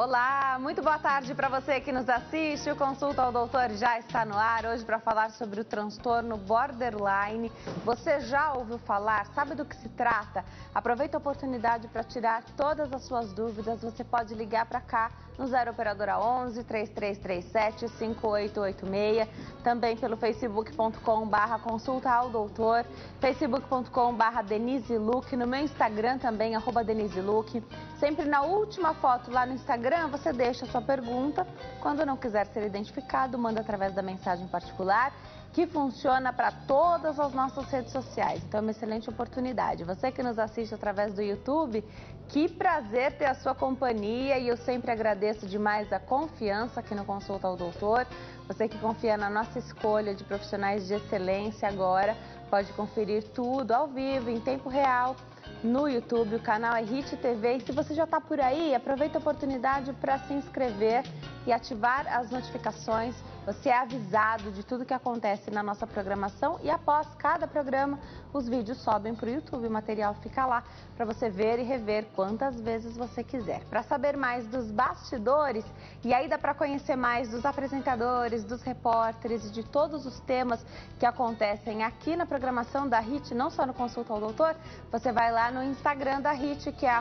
Olá, muito boa tarde para você que nos assiste. O Consulta ao Doutor já está no ar hoje para falar sobre o transtorno borderline. Você já ouviu falar? Sabe do que se trata? Aproveita a oportunidade para tirar todas as suas dúvidas. Você pode ligar para cá no 0 operadora 11 3337 5886, também pelo facebook.com/consulta ao doutor, facebook.com/Denise Luque, no meu Instagram também @Denise Luque. Sempre na última foto lá no Instagram, você deixa a sua pergunta. Quando não quiser ser identificado, manda através da mensagem particular, que funciona para todas as nossas redes sociais. Então é uma excelente oportunidade. Você que nos assiste através do YouTube, que prazer ter a sua companhia e eu sempre agradeço demais a confiança aqui no Consulta ao Doutor. Você que confia na nossa escolha de profissionais de excelência agora, pode conferir tudo ao vivo, em tempo real, no YouTube. O canal é Hit TV. E se você já está por aí, aproveita a oportunidade para se inscrever e ativar as notificações. Você é avisado de tudo que acontece na nossa programação e após cada programa, os vídeos sobem para o YouTube. O material fica lá para você ver e rever quantas vezes você quiser. Para saber mais dos bastidores e aí dá para conhecer mais dos apresentadores, dos repórteres e de todos os temas que acontecem aqui na programação da Hit, não só no Consulta ao Doutor, você vai lá no Instagram da Hit, que é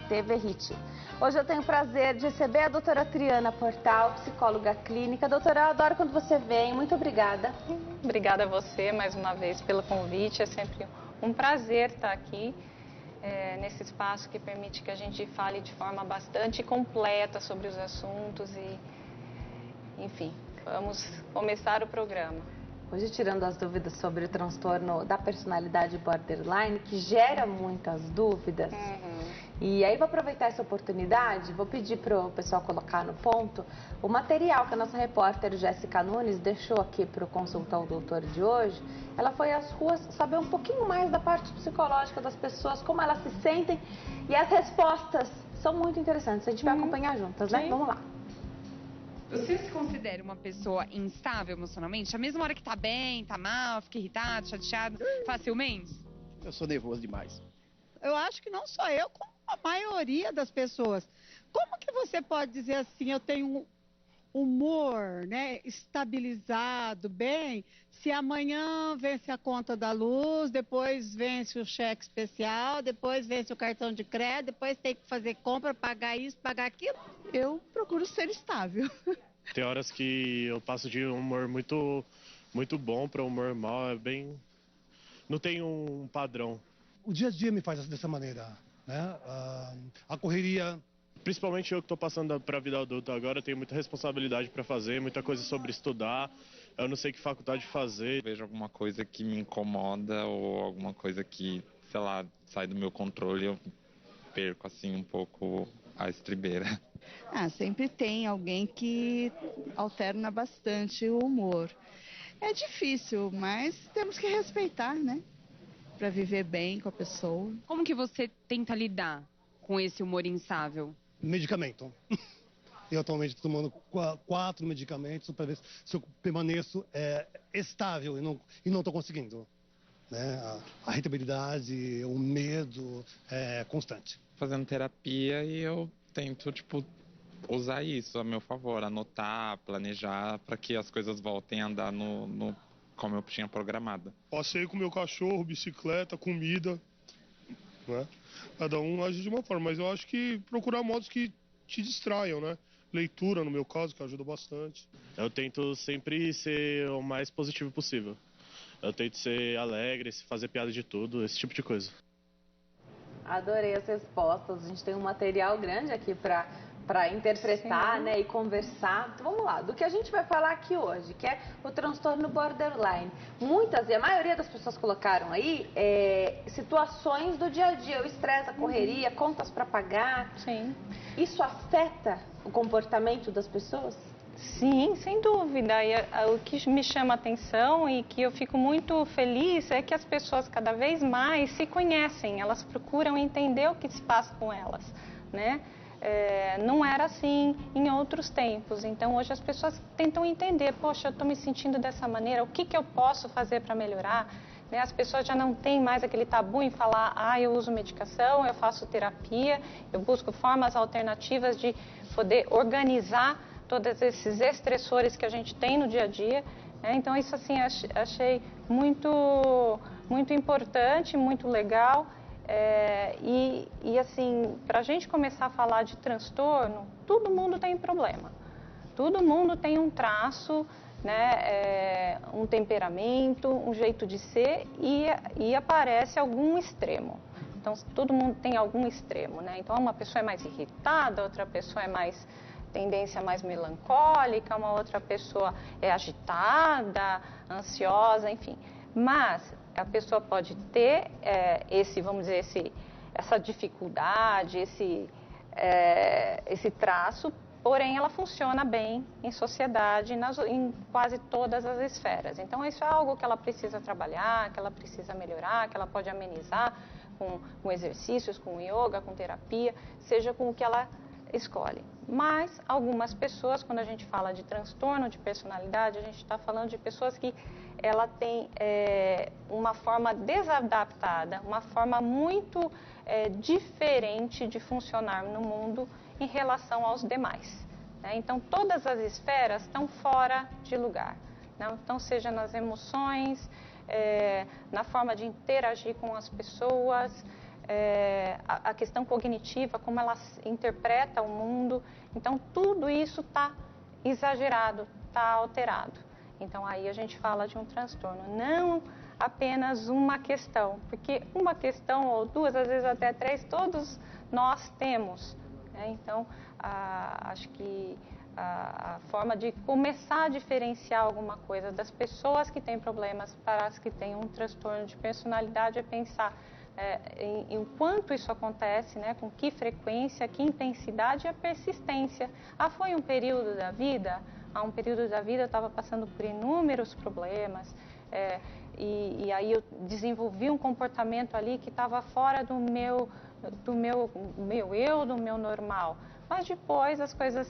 @TVHit. Hoje eu tenho o prazer de receber a doutora Triana Portal, psicóloga clínica. Doutora, eu adoro quando você vem. Muito obrigada. Obrigada a você mais uma vez pelo convite. É sempre um prazer estar aqui nesse espaço que permite que a gente fale de forma bastante completa sobre os assuntos e, enfim, vamos começar o programa. Hoje, tirando as dúvidas sobre o transtorno da personalidade borderline, que gera muitas dúvidas. E aí, vou aproveitar essa oportunidade, vou pedir para o pessoal colocar no ponto o material que a nossa repórter Jéssica Nunes deixou aqui para o Consulta ao Doutor de hoje. Ela foi às ruas saber um pouquinho mais da parte psicológica das pessoas, como elas se sentem, e as respostas são muito interessantes. A gente vai acompanhar juntas, né? Sim. Vamos lá. Você se considera uma pessoa instável emocionalmente? A mesma hora que tá bem, tá mal, fica irritado, chateado, facilmente? Eu sou nervoso demais. Eu acho que não só eu, como a maioria das pessoas. Como que você pode dizer assim, eu tenho um humor, né, estabilizado, bem, se amanhã vence a conta da luz, depois vence o cheque especial, depois vence o cartão de crédito, depois tem que fazer compra, pagar isso, pagar aquilo? Eu procuro ser estável. Tem horas que eu passo de um humor muito bom para um humor mal, não tem um padrão. O dia a dia me faz dessa maneira, né? A correria. Principalmente eu que estou passando para a vida adulta agora, tenho muita responsabilidade para fazer, muita coisa sobre estudar, eu não sei que faculdade fazer. Vejo alguma coisa que me incomoda ou alguma coisa que, sei lá, sai do meu controle, eu perco assim um pouco a estribeira. Sempre tem alguém que alterna bastante o humor. É difícil, mas temos que respeitar, né? Para viver bem com a pessoa. Como que você tenta lidar com esse humor instável? Medicamento. Eu atualmente estou tomando 4 medicamentos para ver se eu permaneço estável e não estou conseguindo. Né? A irritabilidade, o medo é constante. Fazendo terapia e eu tento, usar isso a meu favor, anotar, planejar para que as coisas voltem a andar como eu tinha programado. Passeio com meu cachorro, bicicleta, comida, né? Cada um age de uma forma, mas eu acho que procurar modos que te distraiam, né? Leitura, no meu caso, que ajuda bastante. Eu tento sempre ser o mais positivo possível. Eu tento ser alegre, fazer piada de tudo, esse tipo de coisa. Adorei as respostas. A gente tem um material grande aqui para interpretar, né, e conversar. Então, vamos lá, do que a gente vai falar aqui hoje, que é o transtorno borderline. Muitas, e a maioria das pessoas colocaram aí, situações do dia a dia, o estresse, a correria, contas para pagar. Sim. Isso afeta o comportamento das pessoas? Sim, sem dúvida. E o que me chama a atenção e que eu fico muito feliz é que as pessoas cada vez mais se conhecem, elas procuram entender o que se passa com elas, né? Não era assim em outros tempos. Então, hoje as pessoas tentam entender, poxa, eu estou me sentindo dessa maneira, o que eu posso fazer para melhorar? Né? As pessoas já não têm mais aquele tabu em falar, eu uso medicação, eu faço terapia, eu busco formas alternativas de poder organizar todos esses estressores que a gente tem no dia a dia. Então, isso assim, achei muito importante, muito legal. E assim, para a gente começar a falar de transtorno, todo mundo tem problema. Todo mundo tem um traço, né, um temperamento, um jeito de ser e aparece algum extremo. Então, todo mundo tem algum extremo, né? Então, uma pessoa é mais irritada, outra pessoa é mais tendência mais melancólica, uma outra pessoa é agitada, ansiosa, enfim. Mas a pessoa pode ter vamos dizer, essa dificuldade, esse traço, porém ela funciona bem em sociedade, em quase todas as esferas. Então, isso é algo que ela precisa trabalhar, que ela precisa melhorar, que ela pode amenizar com exercícios, com yoga, com terapia, seja com o que ela escolhe. Mas algumas pessoas, quando a gente fala de transtorno de personalidade, a gente está falando de pessoas que ela tem uma forma desadaptada, uma forma muito diferente de funcionar no mundo em relação aos demais. Né? Então, todas as esferas estão fora de lugar. Né? Então, seja nas emoções, na forma de interagir com as pessoas, a questão cognitiva, como ela interpreta o mundo. Então, tudo isso está exagerado, está alterado. Então, aí a gente fala de um transtorno, não apenas uma questão, porque uma questão ou duas, às vezes até três, todos nós temos. Né? Então, acho que a forma de começar a diferenciar alguma coisa das pessoas que têm problemas para as que têm um transtorno de personalidade é pensar em quanto isso acontece, né, com que frequência, que intensidade e a persistência. Foi um período da vida, há um período da vida eu estava passando por inúmeros problemas e aí eu desenvolvi um comportamento ali que estava fora do meu normal. Mas depois as coisas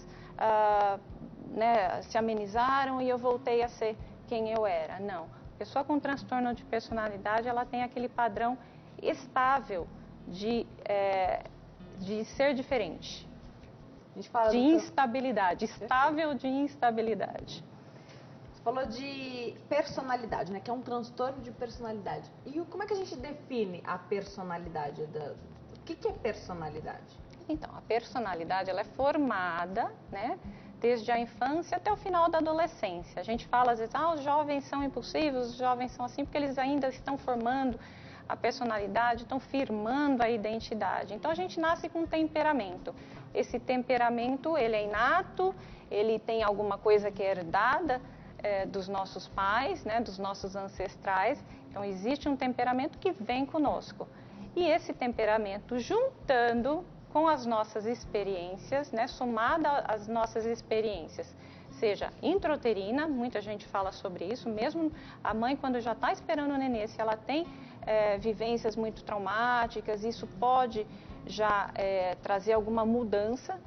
se amenizaram e eu voltei a ser quem eu era. Não, a pessoa com transtorno de personalidade, ela tem aquele padrão estável de ser diferente, de instabilidade, estável de instabilidade. Você falou de personalidade, né? Que é um transtorno de personalidade. E como é que a gente define a personalidade? O que é personalidade? Então, a personalidade ela é formada, né, desde a infância até o final da adolescência. A gente fala às vezes, os jovens são impulsivos, os jovens são assim porque eles ainda estão formando a personalidade, estão firmando a identidade. Então, a gente nasce com um temperamento. Esse temperamento, ele é inato, ele tem alguma coisa que é herdada dos nossos pais, né, dos nossos ancestrais. Então, existe um temperamento que vem conosco. E esse temperamento, juntando com as nossas experiências, né, somada às nossas experiências, seja intrauterina, muita gente fala sobre isso, mesmo a mãe quando já está esperando o nenê, se ela tem vivências muito traumáticas, isso pode já trazer alguma mudança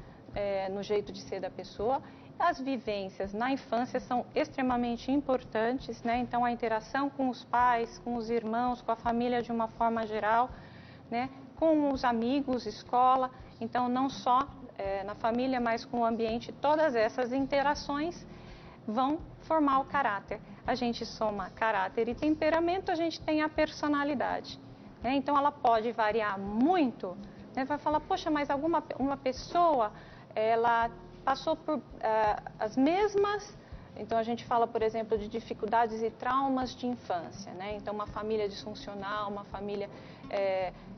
no jeito de ser da pessoa. As vivências na infância são extremamente importantes, né? Então a interação com os pais, com os irmãos, com a família de uma forma geral, né? Com os amigos, escola, então não só na família, mas com o ambiente, todas essas interações vão formar o caráter. A gente soma caráter e temperamento, a gente tem a personalidade. Né? Então ela pode variar muito, né? Vai falar, poxa, mas uma pessoa, ela passou por as mesmas... Então, a gente fala, por exemplo, de dificuldades e traumas de infância, né? Então, uma família disfuncional, uma família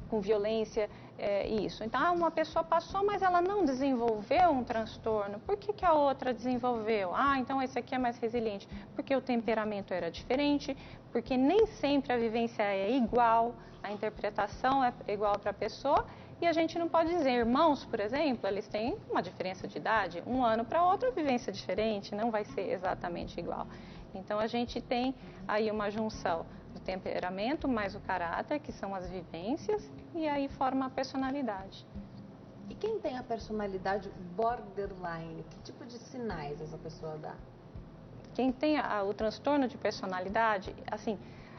com violência, isso. Então, uma pessoa passou, mas ela não desenvolveu um transtorno. Por que a outra desenvolveu? Então esse aqui é mais resiliente. Porque o temperamento era diferente, porque nem sempre a vivência é igual, a interpretação é igual para a pessoa. E a gente não pode dizer, irmãos, por exemplo, eles têm uma diferença de idade, um ano para outro, a vivência é diferente, não vai ser exatamente igual. Então, a gente tem aí uma junção do temperamento mais o caráter, que são as vivências, e aí forma a personalidade. E quem tem a personalidade borderline, que tipo de sinais essa pessoa dá? Quem tem o transtorno de personalidade, assim,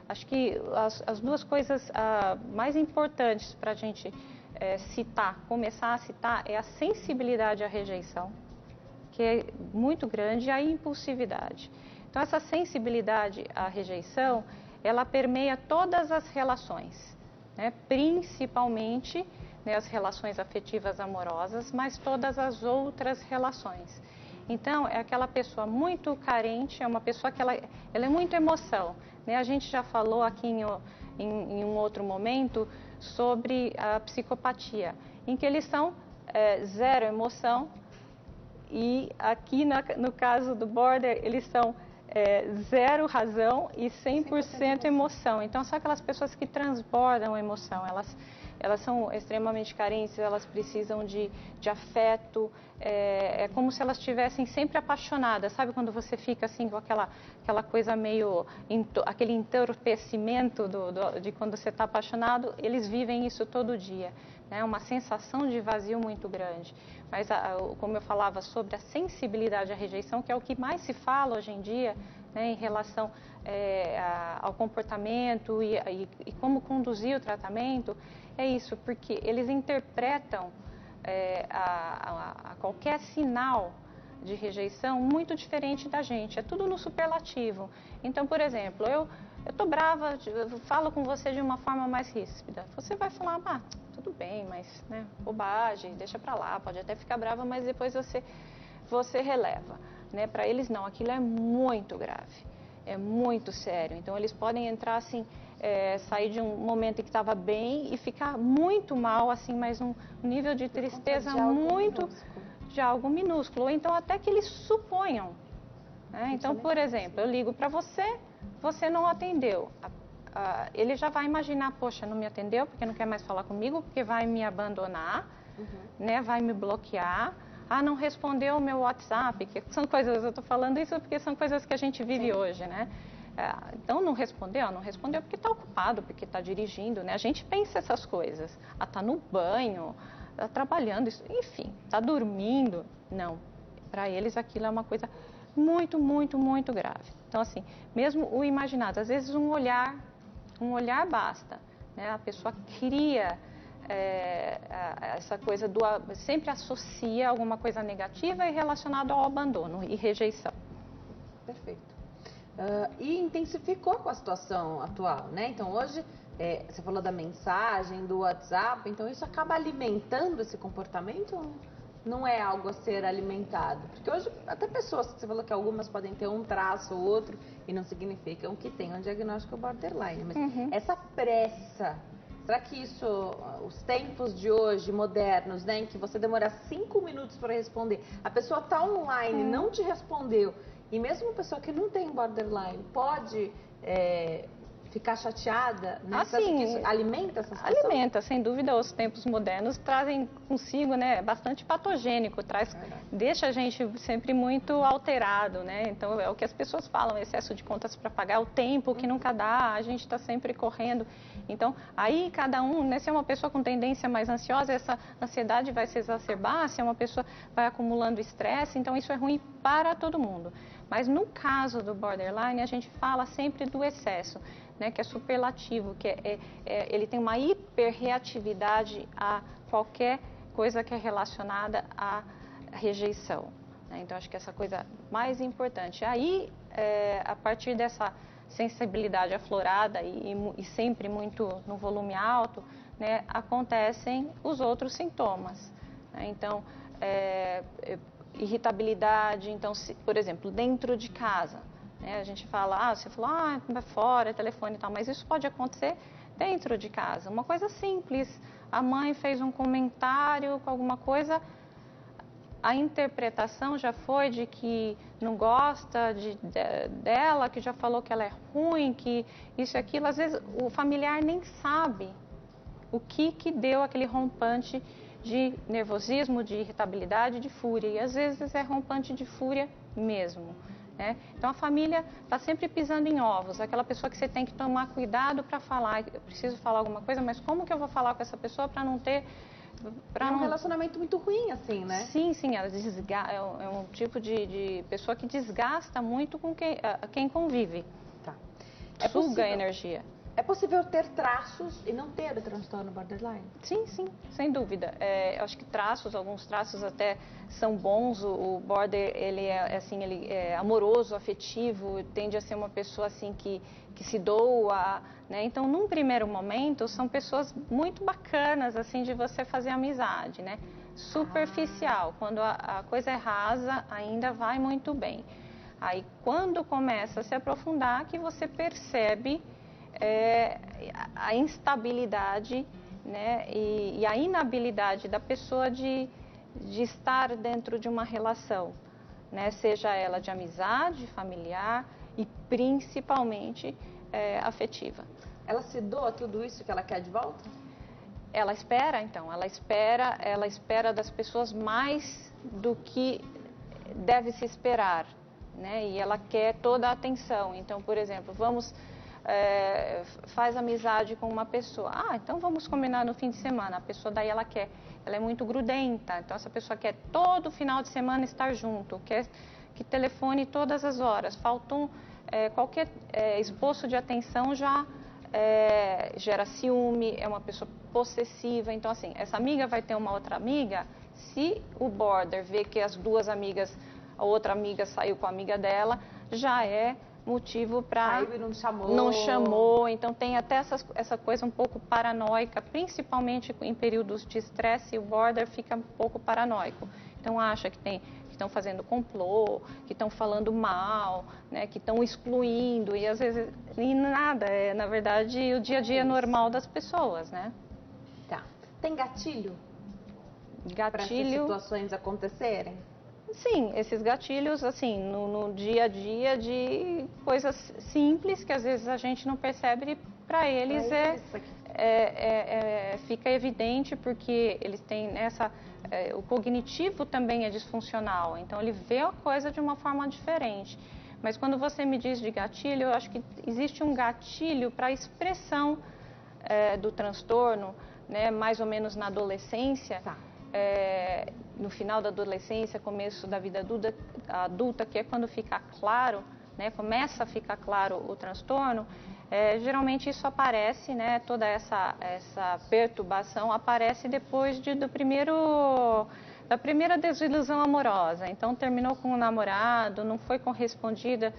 acho que as duas coisas mais importantes para a gente começar a citar, é a sensibilidade à rejeição, que é muito grande, e a impulsividade. Então, essa sensibilidade à rejeição, ela permeia todas as relações, né? Principalmente, né, as relações afetivas amorosas, mas todas as outras relações. Então, é aquela pessoa muito carente, é uma pessoa que ela é muito emoção, né? A gente já falou aqui em um outro momento sobre a psicopatia, em que eles são zero emoção, e aqui no caso do border, eles são zero razão e 100% emoção. Então, são aquelas pessoas que transbordam a emoção, elas são extremamente carentes, elas precisam de afeto, é como se elas estivessem sempre apaixonadas, sabe quando você fica assim com aquela coisa meio, aquele entorpecimento de quando você está apaixonado, eles vivem isso todo dia, né? Uma sensação de vazio muito grande. Mas, como eu falava sobre a sensibilidade à rejeição, que é o que mais se fala hoje em dia, né, em relação ao comportamento e como conduzir o tratamento, é isso, porque eles interpretam a qualquer sinal de rejeição muito diferente da gente, é tudo no superlativo. Então, por exemplo, eu tô brava, eu falo com você de uma forma mais ríspida, você vai falar, tudo bem, mas, né, bobagem, deixa pra lá, pode até ficar brava, mas depois você releva, né? Para eles não, aquilo é muito grave, é muito sério. Então eles podem entrar assim, sair de um momento em que estava bem e ficar muito mal, assim, mas um nível de tristeza de algo minúsculo, ou então até que eles suponham, né? Então, por exemplo, eu ligo para você, você não atendeu. Ele já vai imaginar, poxa, não me atendeu porque não quer mais falar comigo, porque vai me abandonar, né? Vai me bloquear. Não respondeu o meu WhatsApp, que são coisas, eu estou falando isso porque são coisas que a gente vive hoje, né? Então, não respondeu porque está ocupado, porque está dirigindo, né? A gente pensa essas coisas. Está no banho, está trabalhando, enfim, está dormindo. Não, para eles aquilo é uma coisa muito, muito, muito grave. Então, assim, mesmo o imaginado, às vezes um olhar basta, né? A pessoa cria essa coisa sempre associa alguma coisa negativa e relacionada ao abandono e rejeição. Perfeito. E intensificou com a situação atual, né? Então hoje, você falou da mensagem, do WhatsApp, então isso acaba alimentando esse comportamento? Não é algo a ser alimentado? Porque hoje, até pessoas, que você falou que algumas podem ter um traço ou outro e não significam que tenham um diagnóstico borderline, mas essa pressa, será que isso, os tempos de hoje, modernos, né, em que você demora 5 minutos para responder, a pessoa está online, não te respondeu, e mesmo uma pessoa que não tem borderline pode ficar chateada, né? Você acha que isso alimenta essa situação? Alimenta, sem dúvida. Os tempos modernos trazem consigo, né, bastante patogênico, deixa a gente sempre muito alterado, né? Então é o que as pessoas falam, excesso de contas para pagar, o tempo que nunca dá, a gente está sempre correndo. Então aí cada um, né, se é uma pessoa com tendência mais ansiosa, essa ansiedade vai se exacerbar, se é uma pessoa vai acumulando estresse, então isso é ruim para todo mundo. Mas no caso do borderline, a gente fala sempre do excesso, né, que é superlativo, que ele tem uma hiperreatividade a qualquer coisa que é relacionada à rejeição, né? Então, acho que essa coisa mais importante. Aí, a partir dessa sensibilidade aflorada e sempre muito no volume alto, né, acontecem os outros sintomas, né? Então, irritabilidade, então, por exemplo, dentro de casa, né, a gente fala, você falou, vai fora, telefone e tal, mas isso pode acontecer dentro de casa. Uma coisa simples, a mãe fez um comentário com alguma coisa, a interpretação já foi de que não gosta dela, que já falou que ela é ruim, que isso e aquilo. Às vezes o familiar nem sabe o que deu aquele rompante de nervosismo, de irritabilidade, de fúria. E às vezes é rompante de fúria mesmo, né? Então a família está sempre pisando em ovos, aquela pessoa que você tem que tomar cuidado para falar, eu preciso falar alguma coisa, mas como que eu vou falar com essa pessoa para não ter... um relacionamento muito ruim, assim, né? Sim, ela é um tipo de pessoa que desgasta muito com quem convive. Tá. Suga energia. É possível ter traços e não ter o transtorno borderline? Sim, sim, sem dúvida. Eu acho que alguns traços até são bons. O border, ele é amoroso, afetivo, tende a ser uma pessoa assim que se doa, né? Então, num primeiro momento, são pessoas muito bacanas assim de você fazer amizade, né? Superficial. Quando a coisa é rasa, ainda vai muito bem. Aí, quando começa a se aprofundar, que você percebe a instabilidade, né, e a inabilidade da pessoa de estar dentro de uma relação, né, seja ela de amizade, familiar e principalmente afetiva. Ela se doa tudo isso que ela quer de volta? Ela espera, então, ela espera das pessoas mais do que deve se esperar, né, e ela quer toda a atenção. Então, por exemplo, faz amizade com uma pessoa. Então vamos combinar no fim de semana. A pessoa daí ela é muito grudenta. Então essa pessoa quer todo final de semana estar junto, quer que telefone todas as horas. Faltou qualquer esboço de atenção já gera ciúme, é uma pessoa possessiva. Então assim, essa amiga vai ter uma outra amiga. Se o border vê que as duas amigas, a outra amiga saiu com a amiga dela, já é motivo para não chamou, então tem até essa coisa um pouco paranoica, principalmente em períodos de estresse, o border fica um pouco paranoico, então acha que estão fazendo complô, que estão falando mal, né, que estão excluindo, e às vezes nada, na verdade o dia a dia normal das pessoas, né? Tá. Tem gatilho? Para essas Gatilho. situações acontecerem? Sim, esses gatilhos, assim, no dia a dia de coisas simples que às vezes a gente não percebe, para eles fica evidente porque eles têm o cognitivo também é disfuncional, então ele vê a coisa de uma forma diferente. Mas quando você me diz de gatilho, eu acho que existe um gatilho para a expressão do transtorno, né, mais ou menos na adolescência. Tá. No final da adolescência, começo da vida adulta, que é quando fica claro, né, começa a ficar claro o transtorno, geralmente isso aparece, né, toda essa perturbação aparece depois da primeira desilusão amorosa. Então, terminou com um namorado, não foi correspondida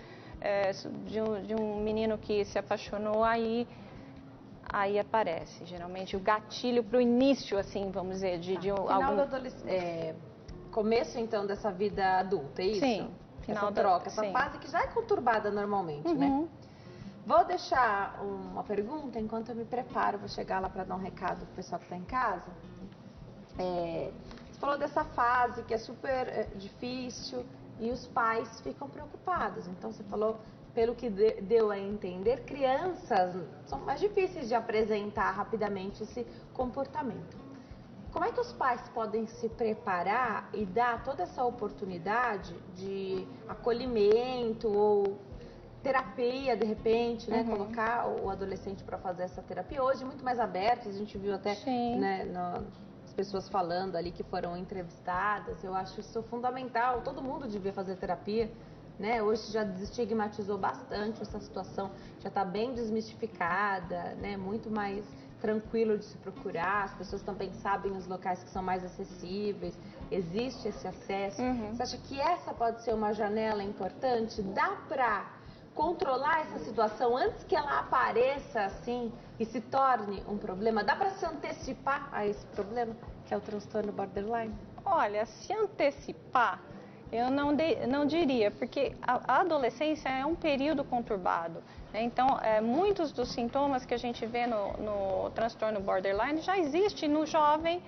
de um menino que se apaixonou, aí aparece, geralmente, o gatilho para o início, assim, vamos dizer, Final da adolescência, começo, então, dessa vida adulta, é isso? Sim. Essa troca, essa fase que já é conturbada normalmente, né? Vou deixar uma pergunta enquanto eu me preparo, vou chegar lá para dar um recado pro pessoal que está em casa. Você falou dessa fase que é super difícil e os pais ficam preocupados, então você falou... Pelo que deu a entender, crianças são mais difíceis de apresentar rapidamente esse comportamento. Como é que os pais podem se preparar e dar toda essa oportunidade de acolhimento ou terapia, de repente, né? Colocar o adolescente para fazer essa terapia. Hoje, muito mais abertos, a gente viu até né, as pessoas falando ali que foram entrevistadas. Eu acho isso fundamental, todo mundo devia fazer terapia. Né? Hoje já desestigmatizou bastante essa situação, já está bem desmistificada, né? Muito mais tranquilo de se procurar, as pessoas também sabem os locais que são mais acessíveis, existe esse acesso. Você acha que essa pode ser uma janela importante? Dá para controlar essa situação antes que ela apareça assim e se torne um problema? Dá para se antecipar a esse problema, que é o transtorno borderline? Olha, se antecipar... Eu não diria, porque a adolescência é um período conturbado, né? Então, muitos dos sintomas que a gente vê no transtorno borderline já existe no jovem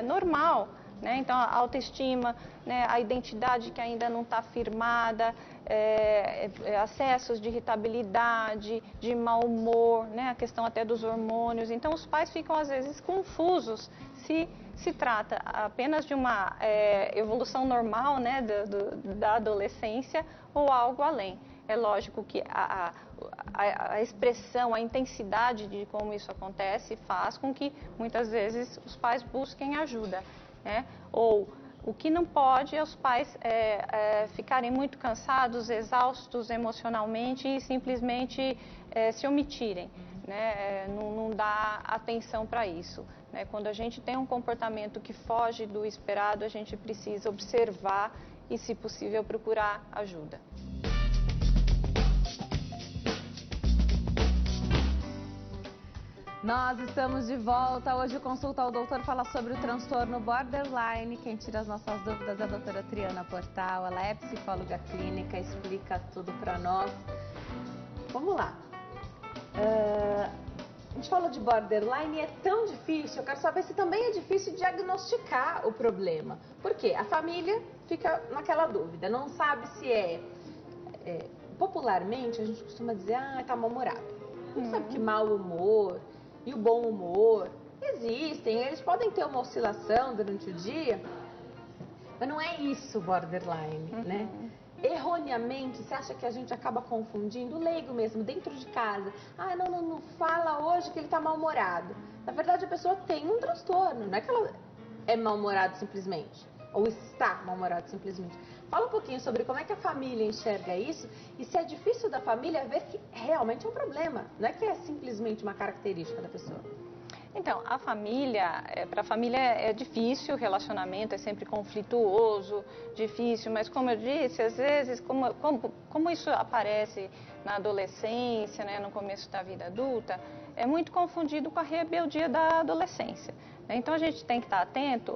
normal, né? Então, a autoestima, né? A identidade que ainda não está firmada, acessos de irritabilidade, de mau humor, né? A questão até dos hormônios. Então, os pais ficam, às vezes, confusos se trata apenas de uma evolução normal, né, da adolescência ou algo além. É lógico que a expressão, a intensidade de como isso acontece faz com que muitas vezes os pais busquem ajuda, né? Ou O que não pode é os pais ficarem muito cansados, exaustos emocionalmente e simplesmente se omitirem, né? Não dá atenção para isso, né? Quando a gente tem um comportamento que foge do esperado, a gente precisa observar e, se possível, procurar ajuda. Nós estamos de volta. Hoje o Consulta ao Doutor fala sobre o transtorno borderline. Quem tira as nossas dúvidas é a doutora Triana Portal. Ela é psicóloga clínica, explica tudo para nós. Vamos lá. A gente falou de borderline e é tão difícil. Eu quero saber se também é difícil diagnosticar o problema. Por quê? A família fica naquela dúvida. Não sabe se popularmente, a gente costuma dizer, tá mal-humorado. Não sabe que mau humor e o bom humor existem, eles podem ter uma oscilação durante o dia, mas não é isso borderline, né? Erroneamente, você acha que a gente acaba confundindo o leigo mesmo, dentro de casa. Não fala hoje que ele está mal-humorado. Na verdade, a pessoa tem um transtorno, não é que ela é mal-humorada simplesmente, ou está mal-humorada simplesmente. Fala um pouquinho sobre como é que a família enxerga isso e se é difícil da família ver que realmente é um problema, não é que é simplesmente uma característica da pessoa. Então, para a família é difícil, o relacionamento é sempre conflituoso, difícil, mas como eu disse, às vezes, como isso aparece na adolescência, né, no começo da vida adulta, é muito confundido com a rebeldia da adolescência. Então, a gente tem que estar atento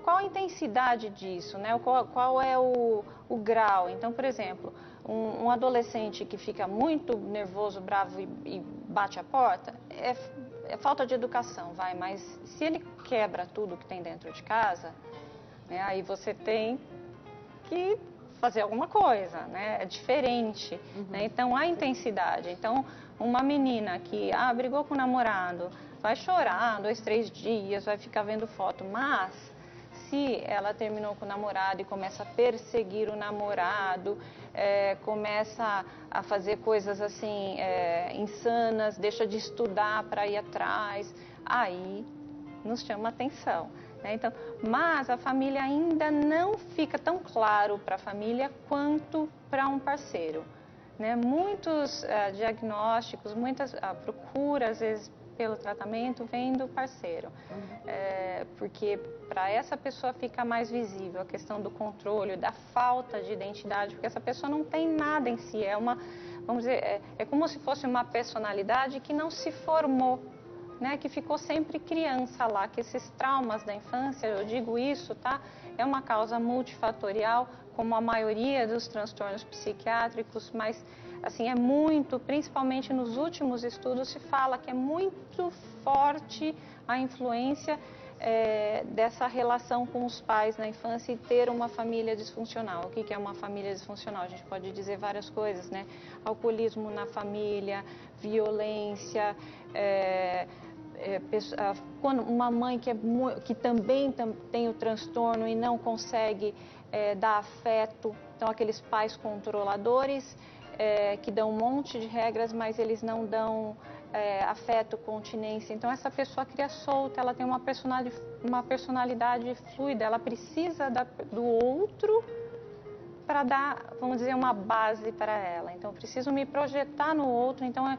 qual a intensidade disso, né? Qual é o grau. Então, por exemplo, um adolescente que fica muito nervoso, bravo e bate a porta, é falta de educação, mas se ele quebra tudo que tem dentro de casa, né, aí você tem que fazer alguma coisa, né? É diferente, né? Então, a intensidade. Então, uma menina que brigou com o namorado, vai chorar 2, 3 dias, vai ficar vendo foto, mas se ela terminou com o namorado e começa a perseguir o namorado, começa a fazer coisas assim insanas, deixa de estudar para ir atrás, aí nos chama atenção, né? Então, mas a família ainda não fica tão claro para a família quanto para um parceiro, né? Muitos diagnósticos, muitas procuras, às vezes, pelo tratamento vem do parceiro, porque para essa pessoa fica mais visível a questão do controle, da falta de identidade, porque essa pessoa não tem nada em si, vamos dizer, é como se fosse uma personalidade que não se formou, né, que ficou sempre criança lá, que esses traumas da infância, eu digo isso, tá, é uma causa multifatorial, como a maioria dos transtornos psiquiátricos, mas assim, principalmente nos últimos estudos, se fala que é muito forte a influência dessa relação com os pais na infância e ter uma família disfuncional. O que é uma família disfuncional? A gente pode dizer várias coisas, né? Alcoolismo na família, violência, quando uma mãe que também tem o transtorno e não consegue dar afeto, então aqueles pais controladores, que dão um monte de regras, mas eles não dão afeto, continência. Então, essa pessoa cria solta, ela tem uma personalidade fluida, ela precisa do outro para dar, vamos dizer, uma base para ela. Então, eu preciso me projetar no outro, então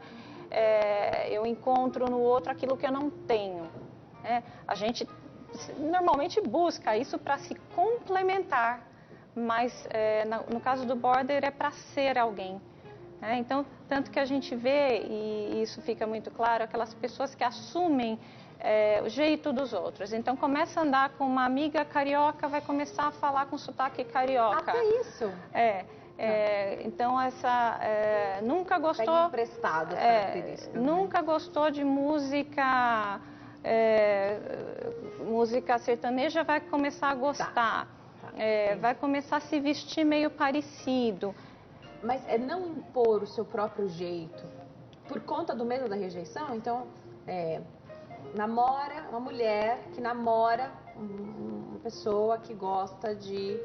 eu encontro no outro aquilo que eu não tenho, né? A gente normalmente busca isso para se complementar, mas no caso do border é para ser alguém, né? Então, tanto que a gente vê, e isso fica muito claro, aquelas pessoas que assumem o jeito dos outros. Então, começa a andar com uma amiga carioca, vai começar a falar com sotaque carioca. Até isso? Então, nunca gostou... Pega emprestado essa característica. Nunca gostou de música sertaneja, vai começar a gostar. Vai começar a se vestir meio parecido. Mas é não impor o seu próprio jeito por conta do medo da rejeição? Então, uma mulher que namora uma pessoa que gosta de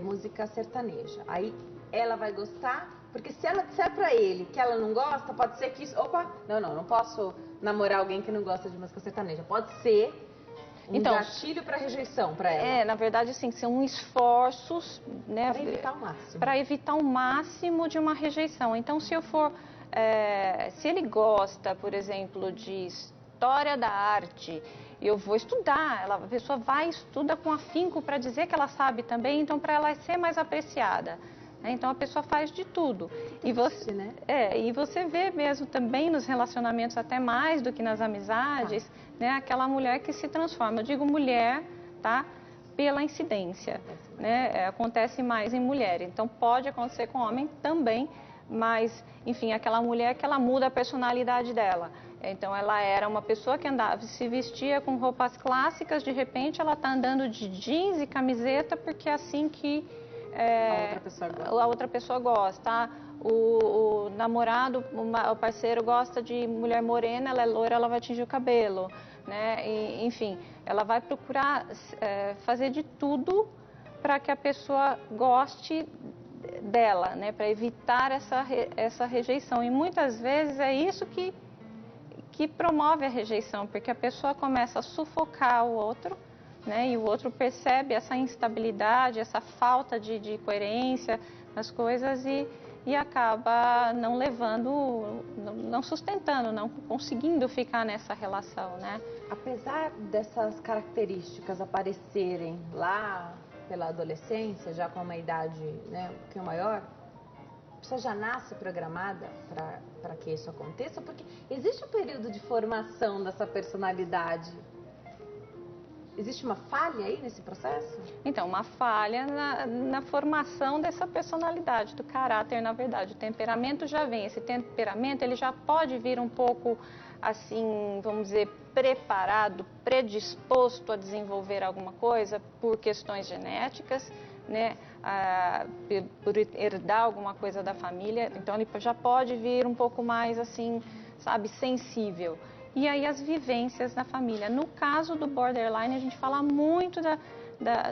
música sertaneja. Aí ela vai gostar, porque se ela disser pra ele que ela não gosta, pode ser que isso... Opa, não posso namorar alguém que não gosta de música sertaneja. Pode ser Então, gatilho para rejeição para ela. Na verdade, assim, são esforços, né, para evitar o máximo. Para evitar o máximo de uma rejeição. Então, se ele gosta, por exemplo, de história da arte, eu vou estudar, a pessoa vai estuda com afinco para dizer que ela sabe também, então para ela ser mais apreciada. Então a pessoa faz de tudo. E você vê mesmo também nos relacionamentos, até mais do que nas amizades, né, aquela mulher que se transforma. Eu digo mulher, tá? Pela incidência, né? Acontece mais em mulher. Então pode acontecer com homem também, mas, enfim, aquela mulher que ela muda a personalidade dela. Então ela era uma pessoa que andava, se vestia com roupas clássicas, de repente ela está andando de jeans e camiseta porque é assim que a outra pessoa gosta. O namorado, o parceiro gosta de mulher morena, ela é loira, ela vai tingir o cabelo, né? E, enfim, ela vai procurar fazer de tudo para que a pessoa goste dela, né? Para evitar essa rejeição. E muitas vezes é isso que promove a rejeição, porque a pessoa começa a sufocar o outro, né? E o outro percebe essa instabilidade, essa falta de coerência nas coisas e acaba não levando, não sustentando, não conseguindo ficar nessa relação, né? Apesar dessas características aparecerem lá pela adolescência, já com uma idade, né, um pouquinho maior, a pessoa já nasce programada para que isso aconteça? Porque existe um período de formação dessa personalidade. Existe uma falha aí nesse processo? Então, uma falha na formação dessa personalidade, do caráter, na verdade. O temperamento já vem. Esse temperamento, ele já pode vir um pouco, assim, vamos dizer, preparado, predisposto a desenvolver alguma coisa por questões genéticas, né? Por herdar alguma coisa da família. Então, ele já pode vir um pouco mais, assim, sabe, sensível. E aí as vivências na família. No caso do borderline, a gente fala muito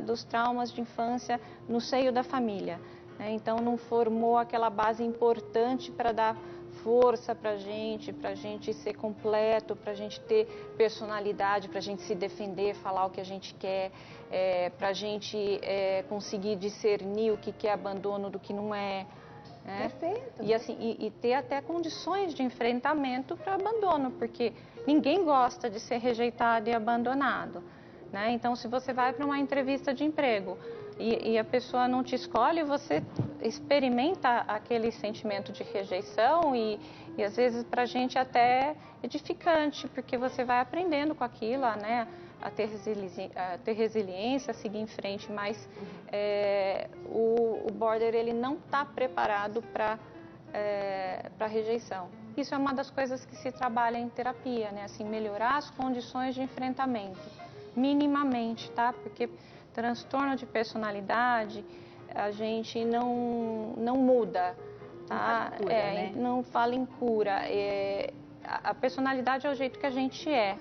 dos traumas de infância no seio da família, né? Então não formou aquela base importante para dar força para a gente ser completo, para a gente ter personalidade, para a gente se defender, falar o que a gente quer, para a gente conseguir discernir o que é abandono do que não é. Perfeito. E, assim, e ter até condições de enfrentamento para abandono, porque ninguém gosta de ser rejeitado e abandonado, né? Então, se você vai para uma entrevista de emprego e a pessoa não te escolhe, você experimenta aquele sentimento de rejeição e às vezes para a gente até edificante, porque você vai aprendendo com aquilo, né? A ter resiliência, a seguir em frente, mas o border ele não está preparado para rejeição. Isso é uma das coisas que se trabalha em terapia, né? Assim, melhorar as condições de enfrentamento, minimamente, tá? Porque transtorno de personalidade a gente não muda, tá? Não fala em cura, né? Não fala em cura. A personalidade é o jeito que a gente é.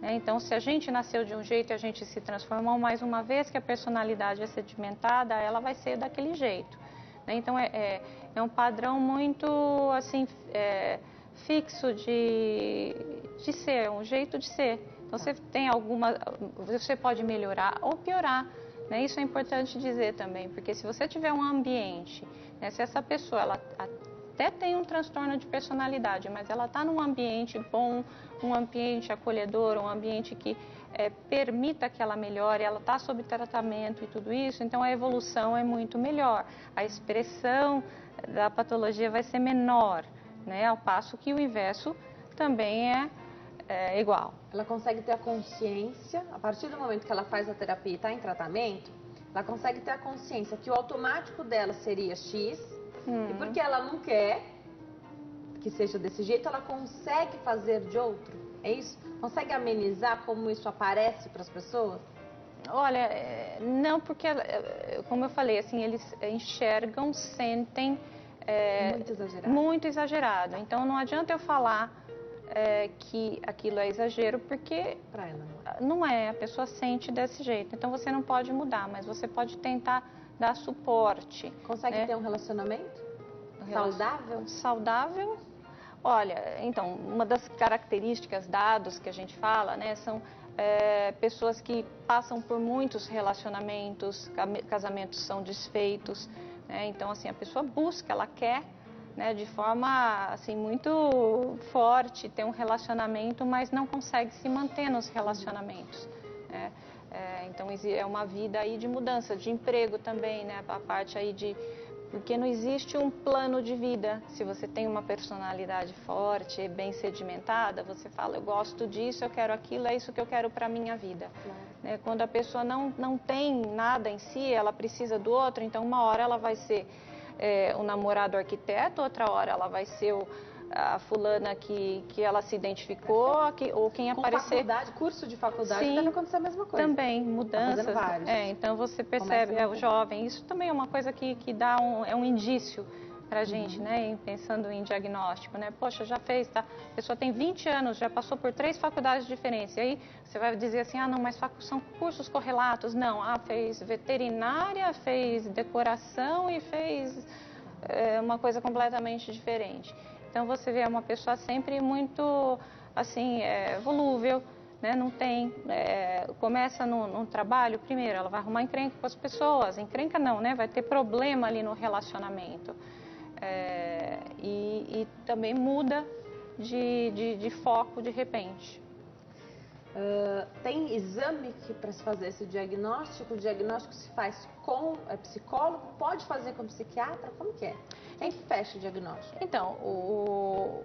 Então, se a gente nasceu de um jeito e a gente se transformou, mais uma vez que a personalidade é sedimentada, ela vai ser daquele jeito. Então, é um padrão muito, assim, fixo de ser, um jeito de ser. Então, você pode melhorar ou piorar, né? Isso é importante dizer também, porque se você tiver um ambiente, né, se essa pessoa, ela até tem um transtorno de personalidade, mas ela está num ambiente bom, um ambiente acolhedor, um ambiente que permita que ela melhore, ela está sob tratamento e tudo isso, então a evolução é muito melhor. A expressão da patologia vai ser menor, né? Ao passo que o inverso também é igual. Ela consegue ter a consciência, a partir do momento que ela faz a terapia e está em tratamento, ela consegue ter a consciência que o automático dela seria X, e porque ela não quer que seja desse jeito, ela consegue fazer de outro. É isso? Consegue amenizar como isso aparece para as pessoas? Olha, não, porque, como eu falei, assim, eles enxergam, sentem muito exagerado. Então, não adianta eu falar que aquilo é exagero, porque para ela não é. A pessoa sente desse jeito. Então, você não pode mudar, mas você pode tentar dar suporte. Consegue ter um relacionamento saudável? Saudável? Olha, então, uma das características, dados que a gente fala, né, são pessoas que passam por muitos relacionamentos, casamentos são desfeitos, né? Então, assim, a pessoa busca, ela quer, né, de forma assim muito forte ter um relacionamento, mas não consegue se manter nos relacionamentos, né? Então é uma vida aí de mudança, de emprego também, né? A parte aí porque não existe um plano de vida. Se você tem uma personalidade forte, bem sedimentada, você fala, eu gosto disso, eu quero aquilo, é isso que eu quero para a minha vida. Claro. Quando a pessoa não tem nada em si, ela precisa do outro, então uma hora ela vai ser o namorado arquiteto, outra hora ela vai ser a fulana que ela se identificou, ou quem aparecer... Curso de faculdade, sim, deve acontecer a mesma coisa. Também, mudanças. Tá fazendo vários. Então você percebe, o jovem, isso também é uma coisa que dá um indício pra gente, né? Pensando em diagnóstico, né? Poxa, já fez, tá? A pessoa tem 20 anos, já passou por 3 faculdades diferentes. E aí você vai dizer assim, não, mas são cursos correlatos. Não, fez veterinária, fez decoração e fez uma coisa completamente diferente. Então você vê uma pessoa sempre muito, assim, volúvel, né? Não tem, começa no trabalho, primeiro ela vai arrumar encrenca com as pessoas, encrenca não, né? Vai ter problema ali no relacionamento. E também muda de foco de repente. Tem exame para se fazer esse diagnóstico? O diagnóstico se faz com psicólogo? Pode fazer com psiquiatra? Como que é? Quem que fecha o diagnóstico? Então, o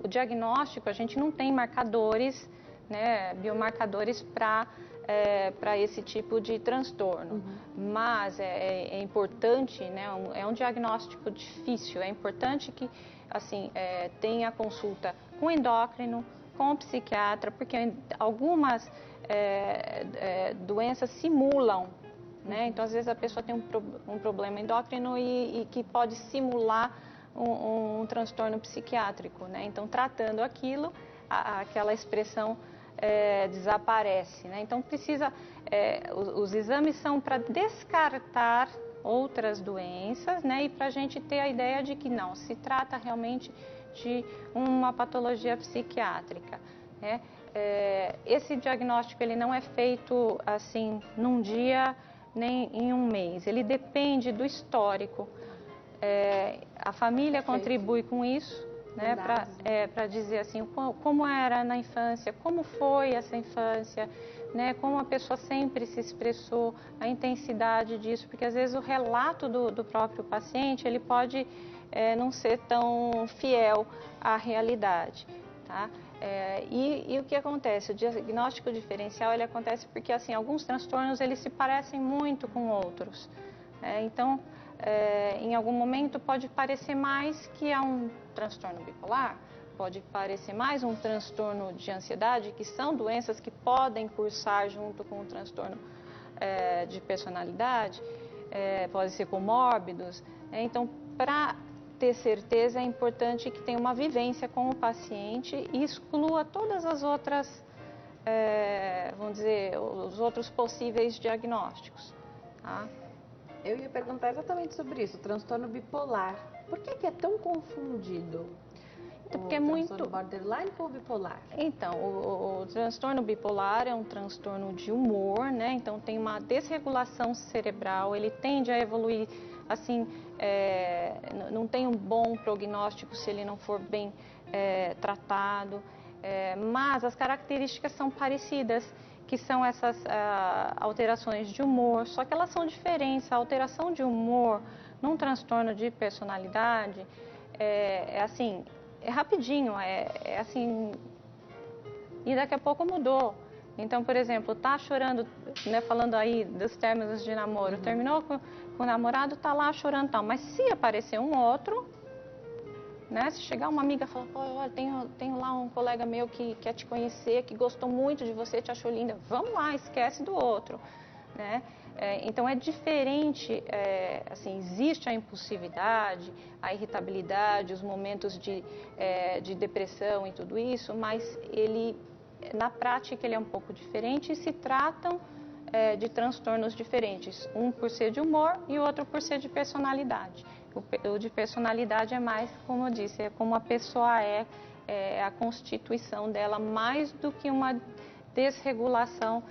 diagnóstico, a gente não tem marcadores, né, biomarcadores para esse tipo de transtorno. Mas é importante, né, é um diagnóstico difícil, é importante que assim, tenha consulta com endócrino, com psiquiatra, porque algumas doenças simulam, né? Então, às vezes a pessoa tem um problema endócrino e que pode simular um transtorno psiquiátrico, né? Então, tratando aquilo, aquela expressão desaparece, né? Então, os exames são para descartar outras doenças, né? E para a gente ter a ideia de que não, se trata realmente de uma patologia psiquiátrica, né? Esse diagnóstico ele não é feito assim num dia nem em um mês, ele depende do histórico. A família contribui com isso, né? Para dizer assim como era na infância, como foi essa infância, né? Como a pessoa sempre se expressou, a intensidade disso, porque às vezes o relato do próprio paciente ele pode não ser tão fiel à realidade, tá? E o que acontece? O diagnóstico diferencial ele acontece porque assim alguns transtornos eles se parecem muito com outros. Então, em algum momento pode parecer mais que é um transtorno bipolar, pode parecer mais um transtorno de ansiedade, que são doenças que podem cursar junto com o transtorno de personalidade, pode ser comórbidos. Então, para ter certeza, é importante que tenha uma vivência com o paciente e exclua todas as outras, vamos dizer, os outros possíveis diagnósticos, tá? Eu ia perguntar exatamente sobre isso, o transtorno bipolar. Por que é tão confundido? Porque transtorno borderline com o bipolar? Então, o transtorno bipolar é um transtorno de humor, né? Então tem uma desregulação cerebral, ele tende a evoluir assim, não tem um bom prognóstico se ele não for bem tratado, mas as características são parecidas, que são essas alterações de humor, só que elas são diferentes. A alteração de humor num transtorno de personalidade assim, é rapidinho, assim, e daqui a pouco mudou. Então, por exemplo, tá chorando, né, falando aí dos términos de namoro, terminou com o namorado, tá lá chorando, tal, mas se aparecer um outro, né, se chegar uma amiga e falar, pô, olha, tenho lá um colega meu que quer te conhecer, que gostou muito de você, te achou linda, vamos lá, esquece do outro, né? Então é diferente, assim, existe a impulsividade, a irritabilidade, os momentos de depressão e tudo isso, mas na prática ele é um pouco diferente e se tratam de transtornos diferentes, um por ser de humor e o outro por ser de personalidade. O de personalidade é mais, como eu disse, é como a pessoa a constituição dela, mais do que uma desregulação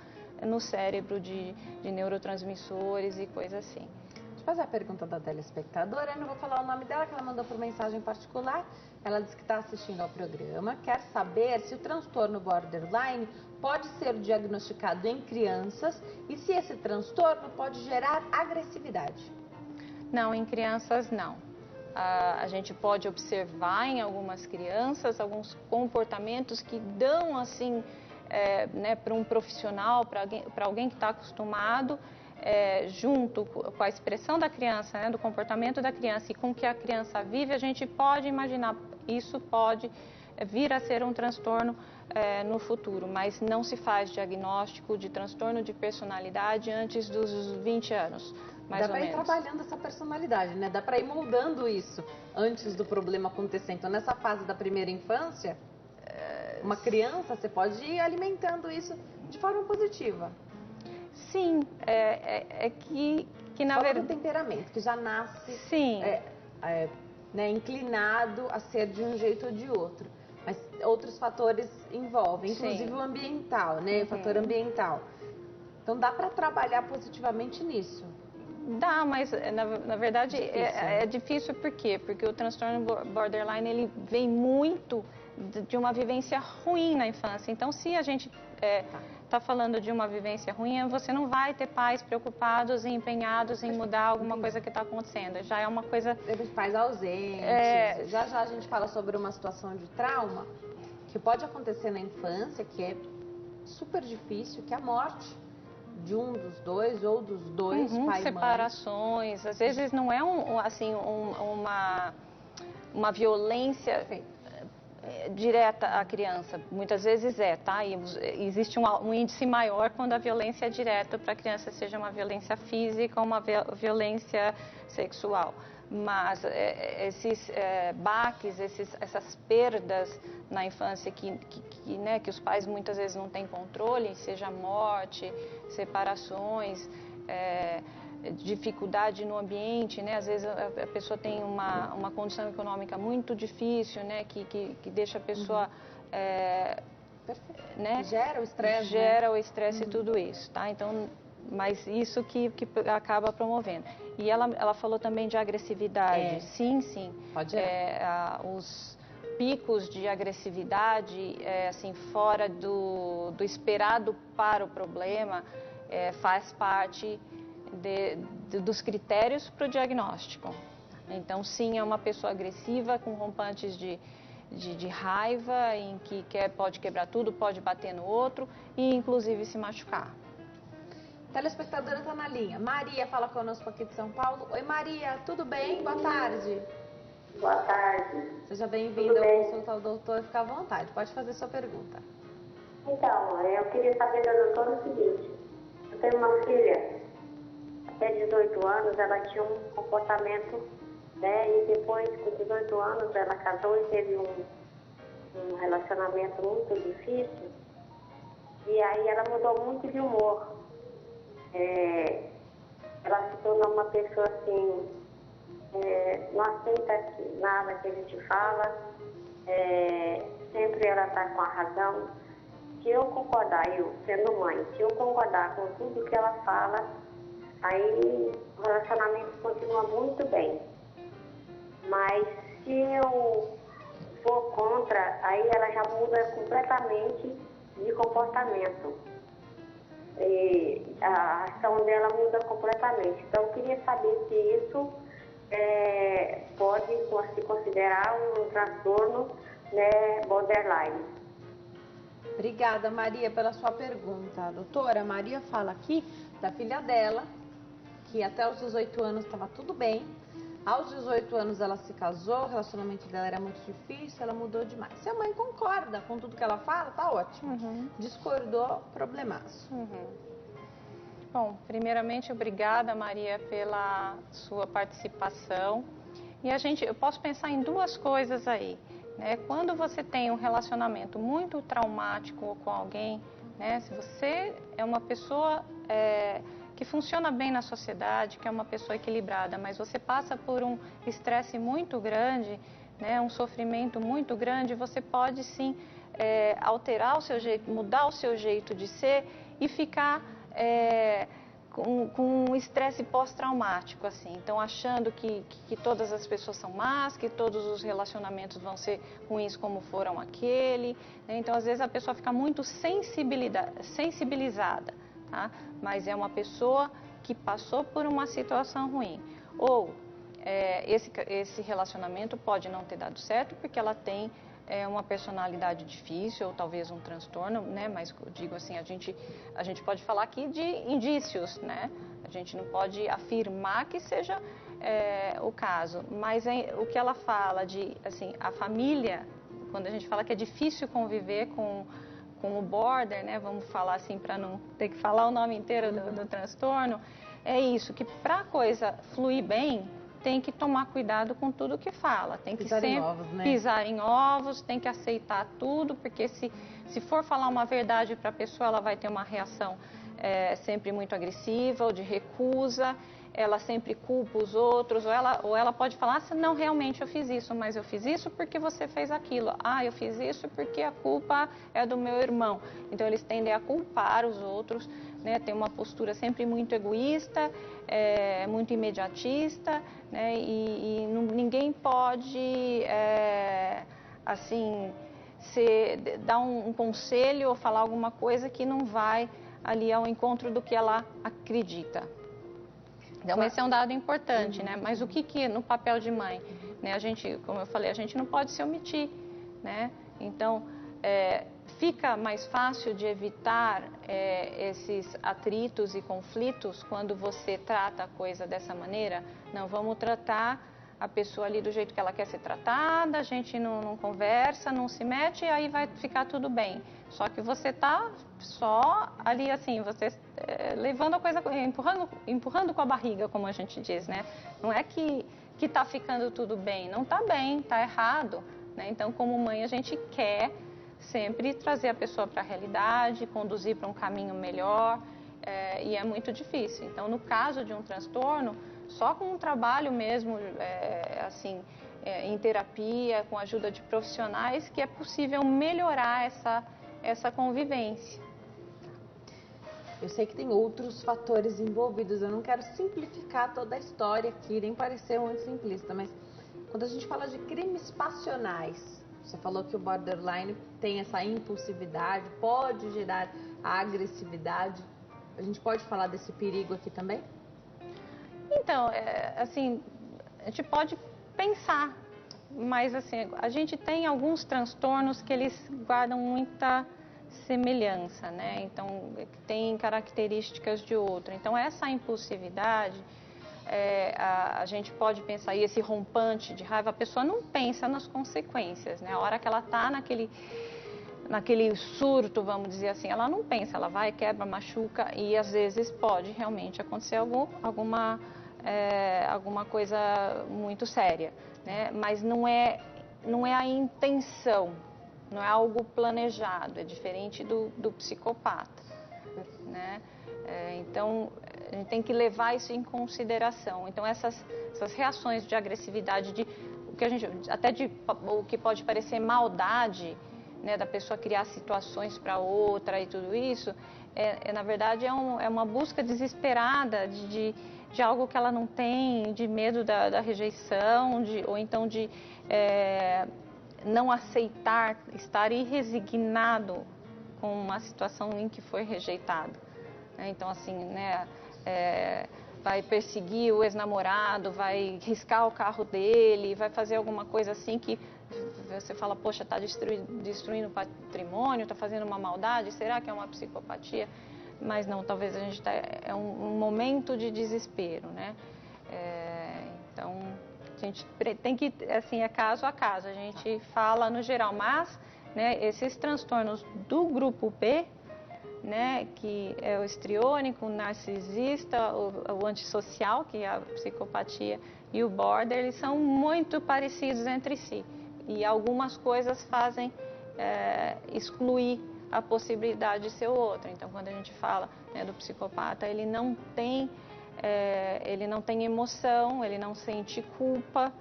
no cérebro de neurotransmissores e coisas assim. Deixa eu fazer a pergunta da telespectadora. Eu não vou falar o nome dela, que ela mandou por mensagem particular. Ela disse que está assistindo ao programa. Quer saber se o transtorno borderline pode ser diagnosticado em crianças e se esse transtorno pode gerar agressividade. Não, em crianças não. A gente pode observar em algumas crianças alguns comportamentos que dão assim, né, para um profissional, para alguém que está acostumado, junto com a expressão da criança, né, do comportamento da criança e com o que a criança vive, a gente pode imaginar, isso pode vir a ser um transtorno no futuro, mas não se faz diagnóstico de transtorno de personalidade antes dos 20 anos, mais ou menos. Dá para ir trabalhando essa personalidade, né? Dá para ir moldando isso antes do problema acontecer. Então, nessa fase da primeira infância, uma criança, você pode ir alimentando isso de forma positiva. Sim, que na verdade... o temperamento, que já nasce Sim. Né, inclinado a ser de um jeito ou de outro. Mas outros fatores envolvem, inclusive Sim. o ambiental, né? O fator ambiental. Então, dá para trabalhar positivamente nisso. Dá, mas na verdade é difícil por quê? Porque o transtorno borderline, ele vem muito de uma vivência ruim na infância. Então, se a gente está falando de uma vivência ruim, você não vai ter pais preocupados e empenhados em mudar alguma coisa que está acontecendo. Já é uma coisa... Pais ausentes. Já a gente fala sobre uma situação de trauma que pode acontecer na infância, que é super difícil, que é a morte de um dos dois ou dos dois, pai e mãe. Separações, às vezes não é uma violência direta à criança, muitas vezes tá? E existe um índice maior quando a violência é direta para a criança, seja uma violência física ou uma violência sexual. Mas esses baques, essas perdas na infância que os pais muitas vezes não têm controle, seja morte, separações, dificuldade no ambiente, né? Às vezes a pessoa tem uma condição econômica muito difícil, né? Que deixa a pessoa... né? Gera o estresse. Gera o estresse e tudo isso, tá? Então... Mas isso que acaba promovendo. E ela falou também de agressividade. Sim. Pode os picos de agressividade, assim, fora do esperado para o problema, faz parte dos critérios para o diagnóstico. Então, sim, é uma pessoa agressiva, com rompantes de raiva, em que pode quebrar tudo, pode bater no outro e, inclusive, se machucar. A telespectadora está na linha. Maria fala conosco aqui de São Paulo. Oi, Maria, tudo bem? Boa tarde. Boa tarde. Seja bem-vinda ao Consulta ao Doutor. Fica à vontade, pode fazer sua pergunta. Então, eu queria saber da doutora o seguinte. Eu tenho uma filha, até 18 anos, ela tinha um comportamento, né? E depois, com 18 anos, ela casou e teve um relacionamento muito difícil. E aí ela mudou muito de humor. Ela se tornou uma pessoa assim, não aceita nada que a gente fala, sempre ela está com a razão. Se eu concordar, eu sendo mãe, se eu concordar com tudo que ela fala, aí o relacionamento continua muito bem. Mas se eu for contra, aí ela já muda completamente de comportamento. E a ação dela muda completamente. Então, eu queria saber se isso pode se considerar um transtorno, né, borderline. Obrigada, Maria, pela sua pergunta. A doutora Maria fala aqui da filha dela, que até os 18 anos estava tudo bem. Aos 18 anos ela se casou, o relacionamento dela era muito difícil, ela mudou demais. Se a mãe concorda com tudo que ela fala, tá ótimo. Discordou, problemaço. Bom, primeiramente, obrigada, Maria, pela sua participação. E eu posso pensar em duas coisas aí, né? Quando você tem um relacionamento muito traumático com alguém, né? Se você é uma pessoa que funciona bem na sociedade, que é uma pessoa equilibrada, mas você passa por um estresse muito grande, né? Um sofrimento muito grande, você pode sim alterar o seu jeito, mudar o seu jeito de ser e ficar com um estresse pós-traumático, assim. Então, achando que todas as pessoas são más, que todos os relacionamentos vão ser ruins como foram aquele. Né? Então, às vezes, a pessoa fica muito sensibilizada, tá? Mas é uma pessoa que passou por uma situação ruim. Ou esse relacionamento pode não ter dado certo porque ela tem uma personalidade difícil ou talvez um transtorno, né? Mas eu digo assim, a gente pode falar aqui de indícios, né? A gente não pode afirmar que seja o caso, mas o que ela fala de, assim, a família, quando a gente fala que é difícil conviver com o border, né? Vamos falar assim para não ter que falar o nome inteiro do transtorno, é isso, que para a coisa fluir bem, tem que tomar cuidado com tudo que fala, tem que sempre pisar em ovos, tem que aceitar tudo, porque se for falar uma verdade para a pessoa, ela vai ter uma reação sempre muito agressiva ou de recusa, ela sempre culpa os outros, ou ela pode falar, assim, não, realmente eu fiz isso, mas eu fiz isso porque você fez aquilo, eu fiz isso porque a culpa é do meu irmão. Então eles tendem a culpar os outros, né? Tem uma postura sempre muito egoísta, muito imediatista, né? E ninguém pode, assim, dar um conselho ou falar alguma coisa que não vai ali ao encontro do que ela acredita. Então, esse é um dado importante, né? Mas o que no papel de mãe, né? A gente, como eu falei, a gente não pode se omitir, né? Então, fica mais fácil de evitar esses atritos e conflitos quando você trata a coisa dessa maneira. Não, vamos tratar a pessoa ali do jeito que ela quer ser tratada, a gente não conversa, não se mete e aí vai ficar tudo bem. Só que você está só ali assim, você levando a coisa, empurrando com a barriga, como a gente diz, né? Não é que está ficando tudo bem, não está bem, está errado, né? Então, como mãe, a gente quer sempre trazer a pessoa para a realidade, conduzir para um caminho melhor, e é muito difícil. Então, no caso de um transtorno, só com um trabalho mesmo, em terapia, com a ajuda de profissionais, que é possível melhorar essa convivência. Eu sei que tem outros fatores envolvidos, eu não quero simplificar toda a história aqui, nem parecer muito simplista, mas quando a gente fala de crimes passionais, você falou que o borderline tem essa impulsividade, pode gerar a agressividade, a gente pode falar desse perigo aqui também? Então, assim, a gente pode pensar, mas assim, a gente tem alguns transtornos que eles guardam muita semelhança, né? Então, tem características de outro. Então, essa impulsividade, a gente pode pensar, e esse rompante de raiva, a pessoa não pensa nas consequências, né? A hora que ela está naquele surto, vamos dizer assim, ela não pensa, ela vai, quebra, machuca e às vezes pode realmente acontecer alguma coisa muito séria, né? Mas não é a intenção, não é algo planejado, é diferente do psicopata, né? Então, a gente tem que levar isso em consideração. Então, essas reações de agressividade, o que pode parecer maldade, né, da pessoa criar situações para outra e tudo isso, na verdade é uma busca desesperada de algo que ela não tem, de medo da rejeição, ou então de não aceitar, estar irresignado com uma situação em que foi rejeitado. Então, assim, né, vai perseguir o ex-namorado, vai riscar o carro dele, vai fazer alguma coisa assim que você fala, poxa, está destruindo o patrimônio, está fazendo uma maldade, será que é uma psicopatia? Mas não, talvez a gente é um momento de desespero, né? Então, a gente tem que, assim, é caso a caso, a gente fala no geral, mas, né, esses transtornos do grupo B, né, que é o histriônico, o narcisista, o antissocial, que é a psicopatia, e o border, eles são muito parecidos entre si. E algumas coisas fazem excluir a possibilidade de ser o outro. Então, quando a gente fala, né, do psicopata, ele não tem emoção, ele não sente culpa,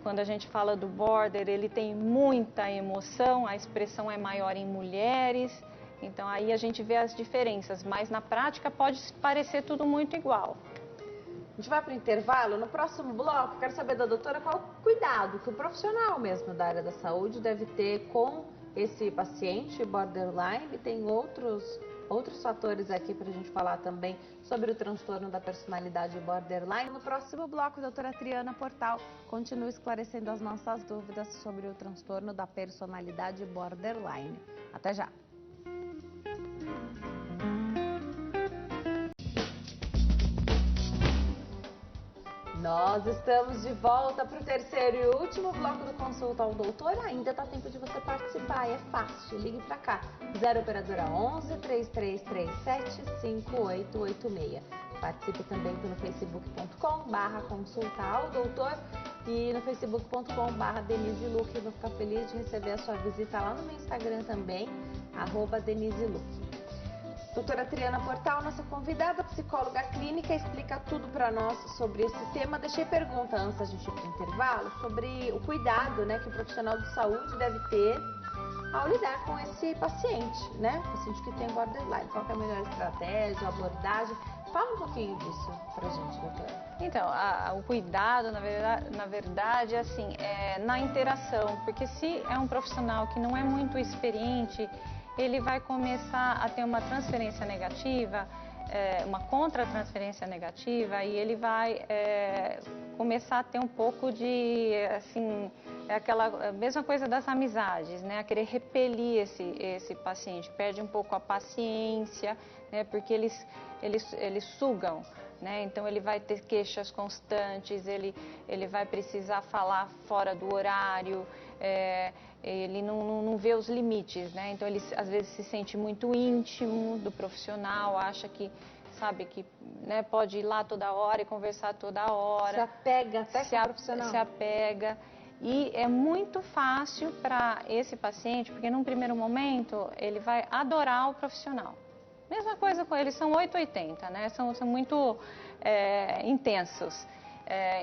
Quando a gente fala do border, ele tem muita emoção, a expressão é maior em mulheres, então aí a gente vê as diferenças, mas na prática pode parecer tudo muito igual. A gente vai para o intervalo. No próximo bloco, quero saber da doutora qual o cuidado que o profissional mesmo da área da saúde deve ter com esse paciente borderline. Tem outros fatores aqui para a gente falar também sobre o transtorno da personalidade borderline. No próximo bloco, a doutora Triana Portal continua esclarecendo as nossas dúvidas sobre o transtorno da personalidade borderline. Até já! Nós estamos de volta para o terceiro e último bloco do Consulta ao Doutor. Ainda dá tempo de você participar, é fácil. Ligue para cá, 0 operadora 11 3337 5886. Participe também pelo facebook.com/consulta ao doutor e no facebook.com/Denise Luque. Vou ficar feliz de receber a sua visita lá no meu Instagram também, @DeniseLuque. Doutora Triana Portal, nossa convidada, psicóloga clínica, explica tudo para nós sobre esse tema. Deixei pergunta antes da gente ir para o intervalo sobre o cuidado, né, que o profissional de saúde deve ter ao lidar com esse paciente, né? Paciente que tem borderline. Qual que é a melhor estratégia, abordagem? Fala um pouquinho disso pra gente, doutora. Então, o cuidado, na verdade, assim, é na interação, porque se é um profissional que não é muito experiente, ele vai começar a ter uma transferência negativa, uma contra-transferência negativa, e ele vai começar a ter um pouco de, assim, aquela mesma coisa das amizades, né? A querer repelir esse paciente, perde um pouco a paciência, né? Porque eles sugam, né? Então ele vai ter queixas constantes, ele vai precisar falar fora do horário, ele não vê os limites, né? Então ele às vezes se sente muito íntimo do profissional, acha que, sabe, que, né, pode ir lá toda hora e conversar toda hora. Se apega até com o profissional. Se apega. E é muito fácil para esse paciente, porque num primeiro momento ele vai adorar o profissional. Mesma coisa com eles, são 880, né? São muito intensos.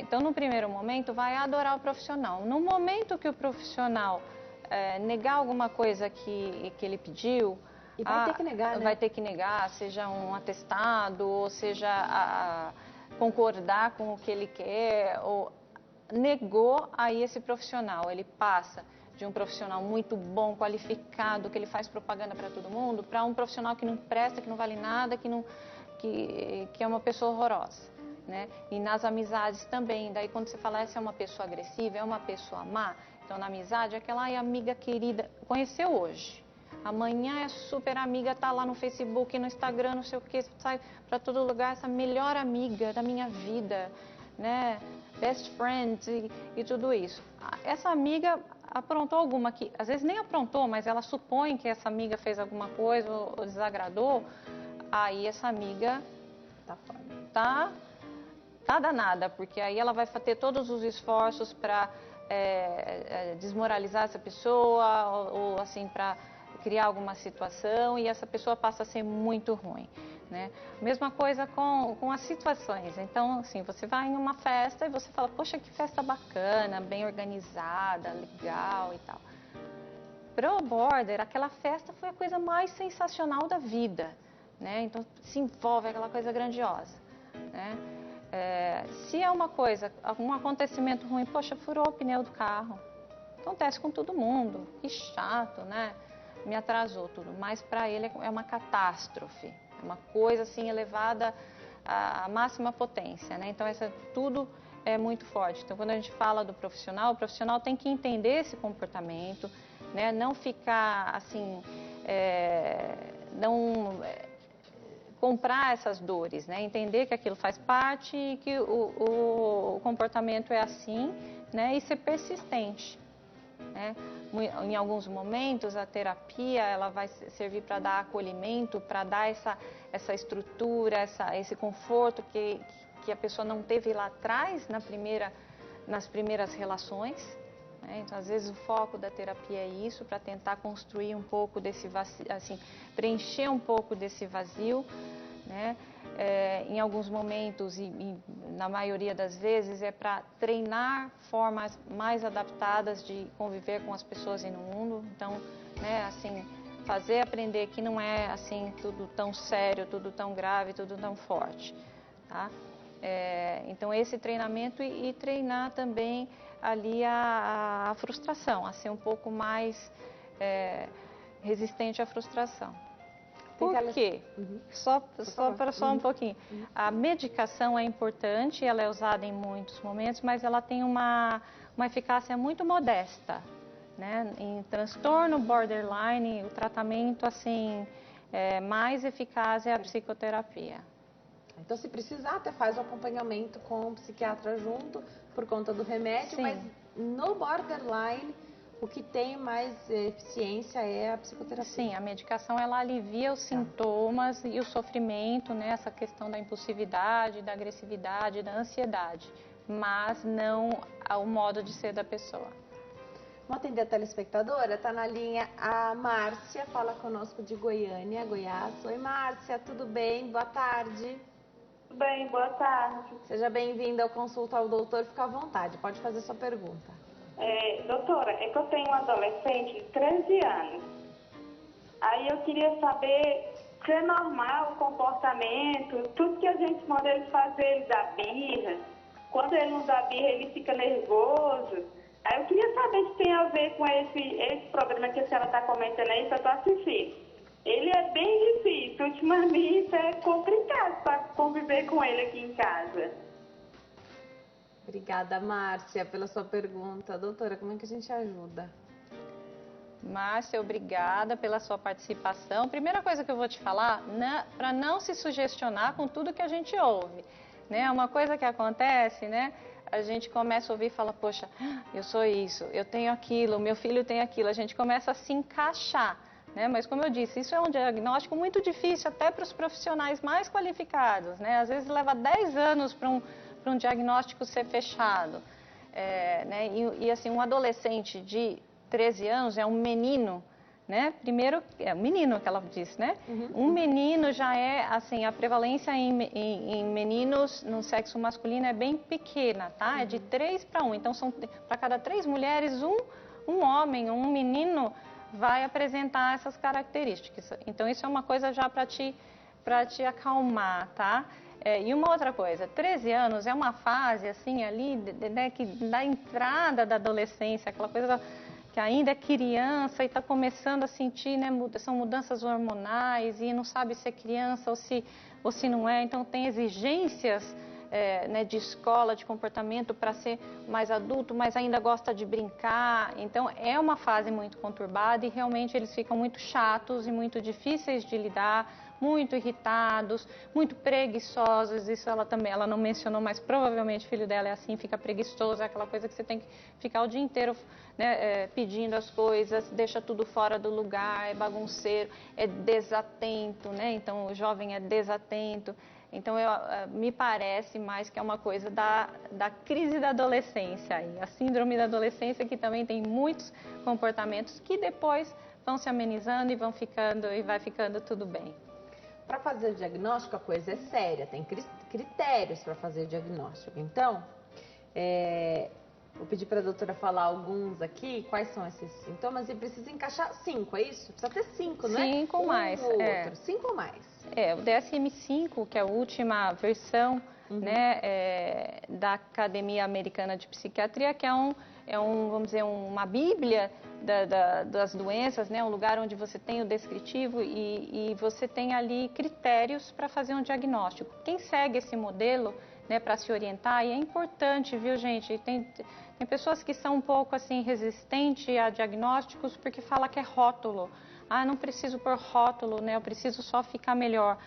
Então, no primeiro momento, vai adorar o profissional. No momento que o profissional negar alguma coisa que ele pediu... E vai ter que negar, né? Vai ter que negar, seja um atestado, ou seja concordar com o que ele quer, ou negou aí esse profissional. Ele passa de um profissional muito bom, qualificado, que ele faz propaganda para todo mundo, para um profissional que não presta, que não vale nada, que é uma pessoa horrorosa, né? E nas amizades também, daí quando você fala essa é uma pessoa agressiva, é uma pessoa má, então na amizade aquela amiga querida, conheceu hoje, amanhã é super amiga, tá lá no Facebook, no Instagram, não sei o que, sai para todo lugar, essa melhor amiga da minha vida, né? Best friend e tudo isso. Essa amiga aprontou alguma que, às vezes nem aprontou, mas ela supõe que essa amiga fez alguma coisa ou desagradou, aí essa amiga tá danada, porque aí ela vai ter todos os esforços para desmoralizar essa pessoa ou assim para criar alguma situação e essa pessoa passa a ser muito ruim, né? Mesma coisa com as situações. Então, assim, você vai em uma festa e você fala, poxa, que festa bacana, bem organizada, legal e tal. Pro border, aquela festa foi a coisa mais sensacional da vida, né? Então, se envolve aquela coisa grandiosa, né? Se é uma coisa, algum acontecimento ruim, poxa, furou o pneu do carro. Acontece com todo mundo, que chato, né? Me atrasou tudo, mas para ele é uma catástrofe, é uma coisa assim elevada à máxima potência, né? Então tudo é muito forte. Então quando a gente fala do profissional, o profissional tem que entender esse comportamento, né? Não ficar assim, comprar essas dores, né? Entender que aquilo faz parte e que o comportamento é assim, né? E ser persistente, né? Em alguns momentos a terapia ela vai servir para dar acolhimento, para dar essa estrutura, esse conforto que a pessoa não teve lá atrás nas primeiras relações, né? Então às vezes o foco da terapia é isso, para tentar construir um pouco desse vazio, assim, preencher um pouco desse vazio, né? em alguns momentos e na maioria das vezes é para treinar formas mais adaptadas de conviver com as pessoas e no mundo. Então, né, assim, fazer aprender que não é assim tudo tão sério, tudo tão grave, tudo tão forte, tá? Então esse treinamento e treinar também ali a frustração, a ser um pouco mais resistente à frustração. Por quê? Só um pouquinho. A medicação é importante, ela é usada em muitos momentos, mas ela tem uma eficácia muito modesta, né? Em transtorno borderline, o tratamento assim mais eficaz é a psicoterapia. Então, se precisar, até faz o acompanhamento com o psiquiatra junto, por conta do remédio, Sim. mas no borderline, o que tem mais eficiência é a psicoterapia. Sim, a medicação ela alivia os sintomas e o sofrimento, né? Essa questão da impulsividade, da agressividade, da ansiedade, mas não ao modo de ser da pessoa. Vamos atender a telespectadora? Está na linha a Márcia, fala conosco de Goiânia, Goiás. Oi, Márcia, tudo bem? Boa tarde. Tudo bem, boa tarde. Seja bem-vinda ao Consulta ao Doutor, fica à vontade, pode fazer sua pergunta. Doutora, é que eu tenho um adolescente de 13 anos. Aí eu queria saber se é normal o comportamento, tudo que a gente manda ele fazer, ele dá birra. Quando ele não dá birra, ele fica nervoso. Aí eu queria saber se tem a ver com esse programa que a senhora está comentando aí, que eu estou assistindo. Ele é bem difícil, ultimamente é complicado para conviver com ele aqui em casa. Obrigada, Márcia, pela sua pergunta. Doutora, como é que a gente ajuda? Márcia, obrigada pela sua participação. Primeira coisa que eu vou te falar, para não se sugestionar com tudo que a gente ouve, né? Uma coisa que acontece, né? A gente começa a ouvir e fala, poxa, eu sou isso, eu tenho aquilo, meu filho tem aquilo. A gente começa a se encaixar, né? Mas como eu disse, isso é um diagnóstico muito difícil até para os profissionais mais qualificados, né? Às vezes leva 10 anos para um diagnóstico ser fechado, né? E assim, um adolescente de 13 anos é um menino, né? Primeiro, é um menino que ela disse, né? Um menino já é, assim, a prevalência em meninos no sexo masculino é bem pequena, tá? É de 3 para 1. Então, para cada 3 mulheres, um homem, um menino vai apresentar essas características. Então, isso é uma coisa já para te acalmar, tá? E uma outra coisa, 13 anos é uma fase, assim, ali, né, que da entrada da adolescência, aquela coisa que ainda é criança e está começando a sentir, né, são mudanças hormonais e não sabe se é criança ou se não é. Então, tem exigências né, de escola, de comportamento para ser mais adulto, mas ainda gosta de brincar. Então, é uma fase muito conturbada e realmente eles ficam muito chatos e muito difíceis de lidar, muito irritados, muito preguiçosos. Isso ela não mencionou, mas provavelmente o filho dela é assim, fica preguiçoso, é aquela coisa que você tem que ficar o dia inteiro, né, pedindo as coisas, deixa tudo fora do lugar, é bagunceiro, é desatento, né? Então o jovem é desatento. Então me parece mais que é uma coisa da crise da adolescência aí, a síndrome da adolescência, que também tem muitos comportamentos que depois vão se amenizando e vai ficando tudo bem. Para fazer o diagnóstico, a coisa é séria, tem critérios para fazer o diagnóstico. Então, vou pedir para a doutora falar alguns aqui, quais são esses sintomas, e precisa encaixar 5, é isso? Precisa ter 5, não é? 5 ou mais. Ou outro. 5 ou mais. O DSM-5, que é a última versão, né, da Academia Americana de Psiquiatria, que vamos dizer, uma bíblia das doenças, né, um lugar onde você tem o descritivo e você tem ali critérios para fazer um diagnóstico. Quem segue esse modelo, né, para se orientar, e é importante, viu, gente? Tem pessoas que são um pouco assim resistentes a diagnósticos porque fala que é rótulo. Ah, não preciso pôr rótulo, né? Eu preciso só ficar melhor.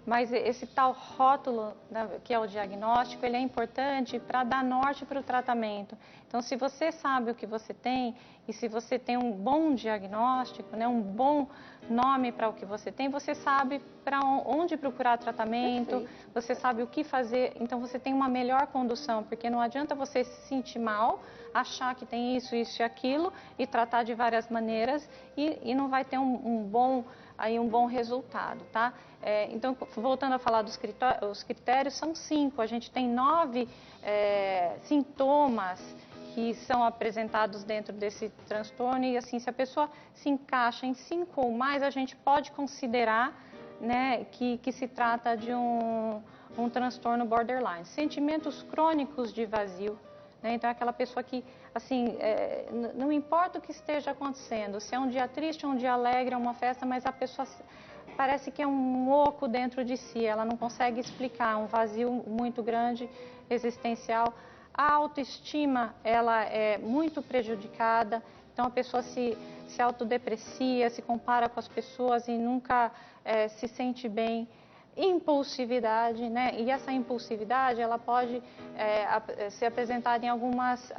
Mas esse tal rótulo, né, que é o diagnóstico, ele é importante para dar norte para o tratamento. Então, se você sabe o que você tem e se você tem um bom diagnóstico, né, um bom nome para o que você tem, você sabe para onde procurar tratamento, perfeito, você sabe o que fazer, então você tem uma melhor condução, porque não adianta você se sentir mal, achar que tem isso e aquilo e tratar de várias maneiras e não vai ter um bom aí um bom resultado, tá? Então, voltando a falar dos os critérios, são 5. A gente tem 9 sintomas que são apresentados dentro desse transtorno e, assim, se a pessoa se encaixa em 5 ou mais, a gente pode considerar, né, que se trata de um transtorno borderline. Sentimentos crônicos de vazio, né? Então, é aquela pessoa que, assim, não importa o que esteja acontecendo, se é um dia triste, um dia alegre, é uma festa, mas a pessoa parece que é um oco dentro de si, ela não consegue explicar, um vazio muito grande, existencial. A autoestima, ela é muito prejudicada, então a pessoa se autodeprecia, se compara com as pessoas e nunca se sente bem. Impulsividade, né? E essa impulsividade, ela pode ser apresentada em algumas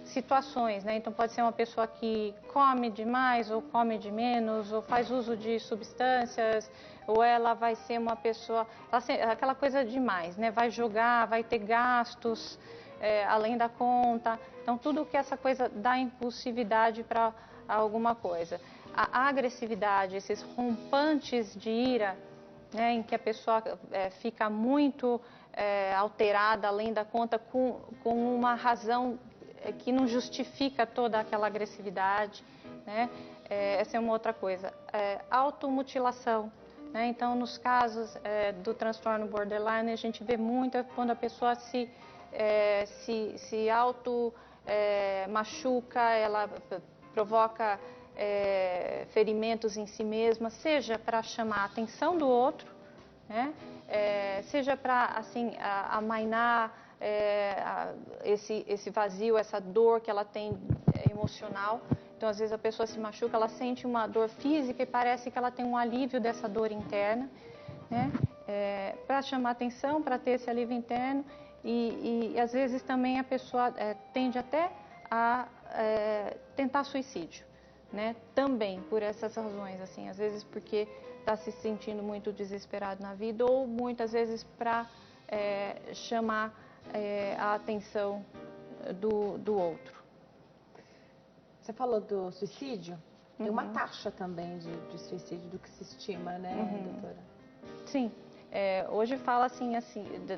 situações, né? Então pode ser uma pessoa que come demais ou come de menos, ou faz uso de substâncias, ou ela vai ser uma pessoa, aquela coisa demais, né? Vai jogar, vai ter gastos além da conta. Então tudo que essa coisa dá impulsividade para alguma coisa. A agressividade, esses rompantes de ira, né, em que a pessoa fica muito alterada além da conta com uma razão que não justifica toda aquela agressividade, né? Essa é uma outra coisa. Automutilação, né? Então, nos casos do transtorno borderline, a gente vê muito quando a pessoa se auto machuca, ela provoca ferimentos em si mesma, seja para chamar a atenção do outro, né? Seja para, assim, amainar esse vazio, essa dor que ela tem emocional. Então, às vezes a pessoa se machuca, ela sente uma dor física e parece que ela tem um alívio dessa dor interna, né? Para chamar atenção, para ter esse alívio interno e às vezes também a pessoa tende até a tentar suicídio, né? Também por essas razões, assim, às vezes porque está se sentindo muito desesperado na vida ou muitas vezes para chamar a atenção do outro. Você falou do suicídio, tem uma taxa também de suicídio do que se estima, né, doutora? Sim, hoje fala assim,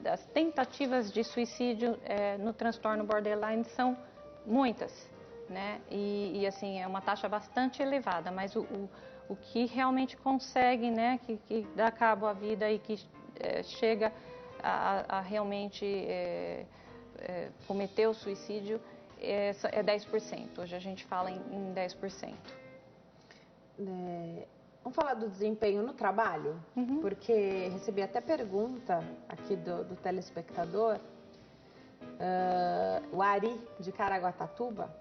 das tentativas de suicídio no transtorno borderline são muitas, né? E assim, é uma taxa bastante elevada, mas o que realmente consegue, né, que dá cabo à vida e que chega a realmente cometer o suicídio é 10%. Hoje a gente fala em 10%. Vamos falar do desempenho no trabalho? Porque recebi até pergunta aqui do telespectador, o Ari, de Caraguatatuba,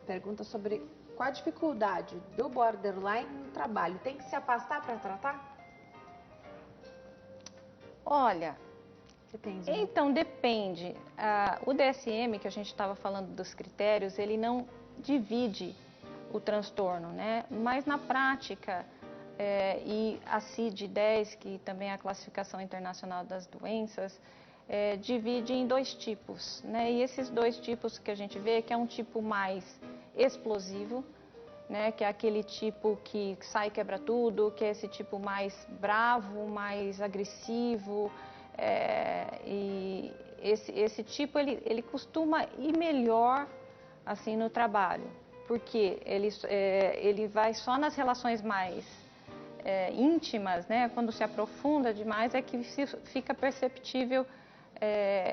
pergunta sobre qual a dificuldade do borderline no trabalho. Tem que se afastar para tratar? Olha, depende, né? Então depende. O DSM, que a gente estava falando dos critérios, ele não divide o transtorno, né? Mas na prática, e a CID-10, que também é a Classificação Internacional das Doenças, divide em 2 tipos, né? E esses 2 tipos que a gente vê, que é um tipo mais explosivo, né? Que é aquele tipo que sai e quebra tudo, que é esse tipo mais bravo, mais agressivo, e esse tipo ele costuma ir melhor assim no trabalho, porque ele vai só nas relações mais íntimas, né? Quando se aprofunda demais é que fica perceptível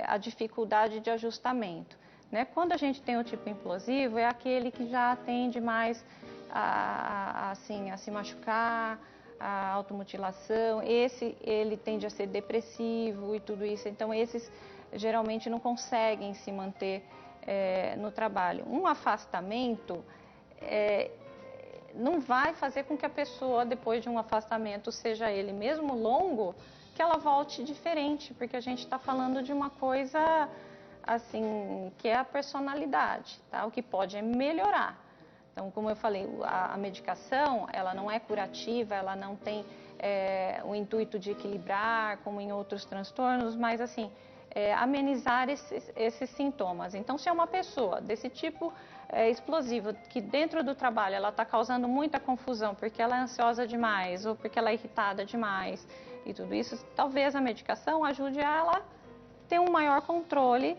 a dificuldade de ajustamento, né? Quando a gente tem o tipo implosivo, é aquele que já tende mais a se machucar, a automutilação. Ele tende a ser depressivo e tudo isso. Então, esses geralmente não conseguem se manter no trabalho. Um afastamento não vai fazer com que a pessoa, depois de um afastamento, seja ele mesmo longo, que ela volte diferente, porque a gente está falando de uma coisa assim, que é a personalidade, tá? O que pode é melhorar. Então, como eu falei, a medicação, ela não é curativa, ela não tem o intuito de equilibrar, como em outros transtornos, mas assim, amenizar esses sintomas. Então, se é uma pessoa desse tipo explosivo, que dentro do trabalho ela está causando muita confusão porque ela é ansiosa demais ou porque ela é irritada demais e tudo isso, talvez a medicação ajude ela a ter um maior controle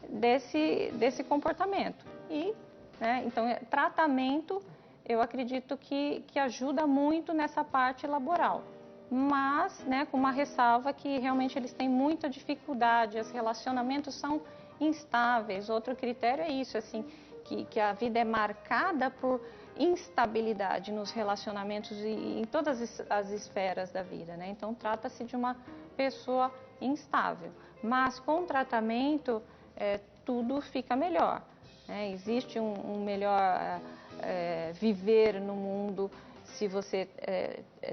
desse comportamento. E, né, então, tratamento, eu acredito que ajuda muito nessa parte laboral. Mas, né, com uma ressalva que realmente eles têm muita dificuldade, os relacionamentos são instáveis. Outro critério é isso, assim, que a vida é marcada por instabilidade nos relacionamentos e em todas as esferas da vida, né? Então, trata-se de uma pessoa instável. Mas com o tratamento, tudo fica melhor, né? Existe um melhor viver no mundo se você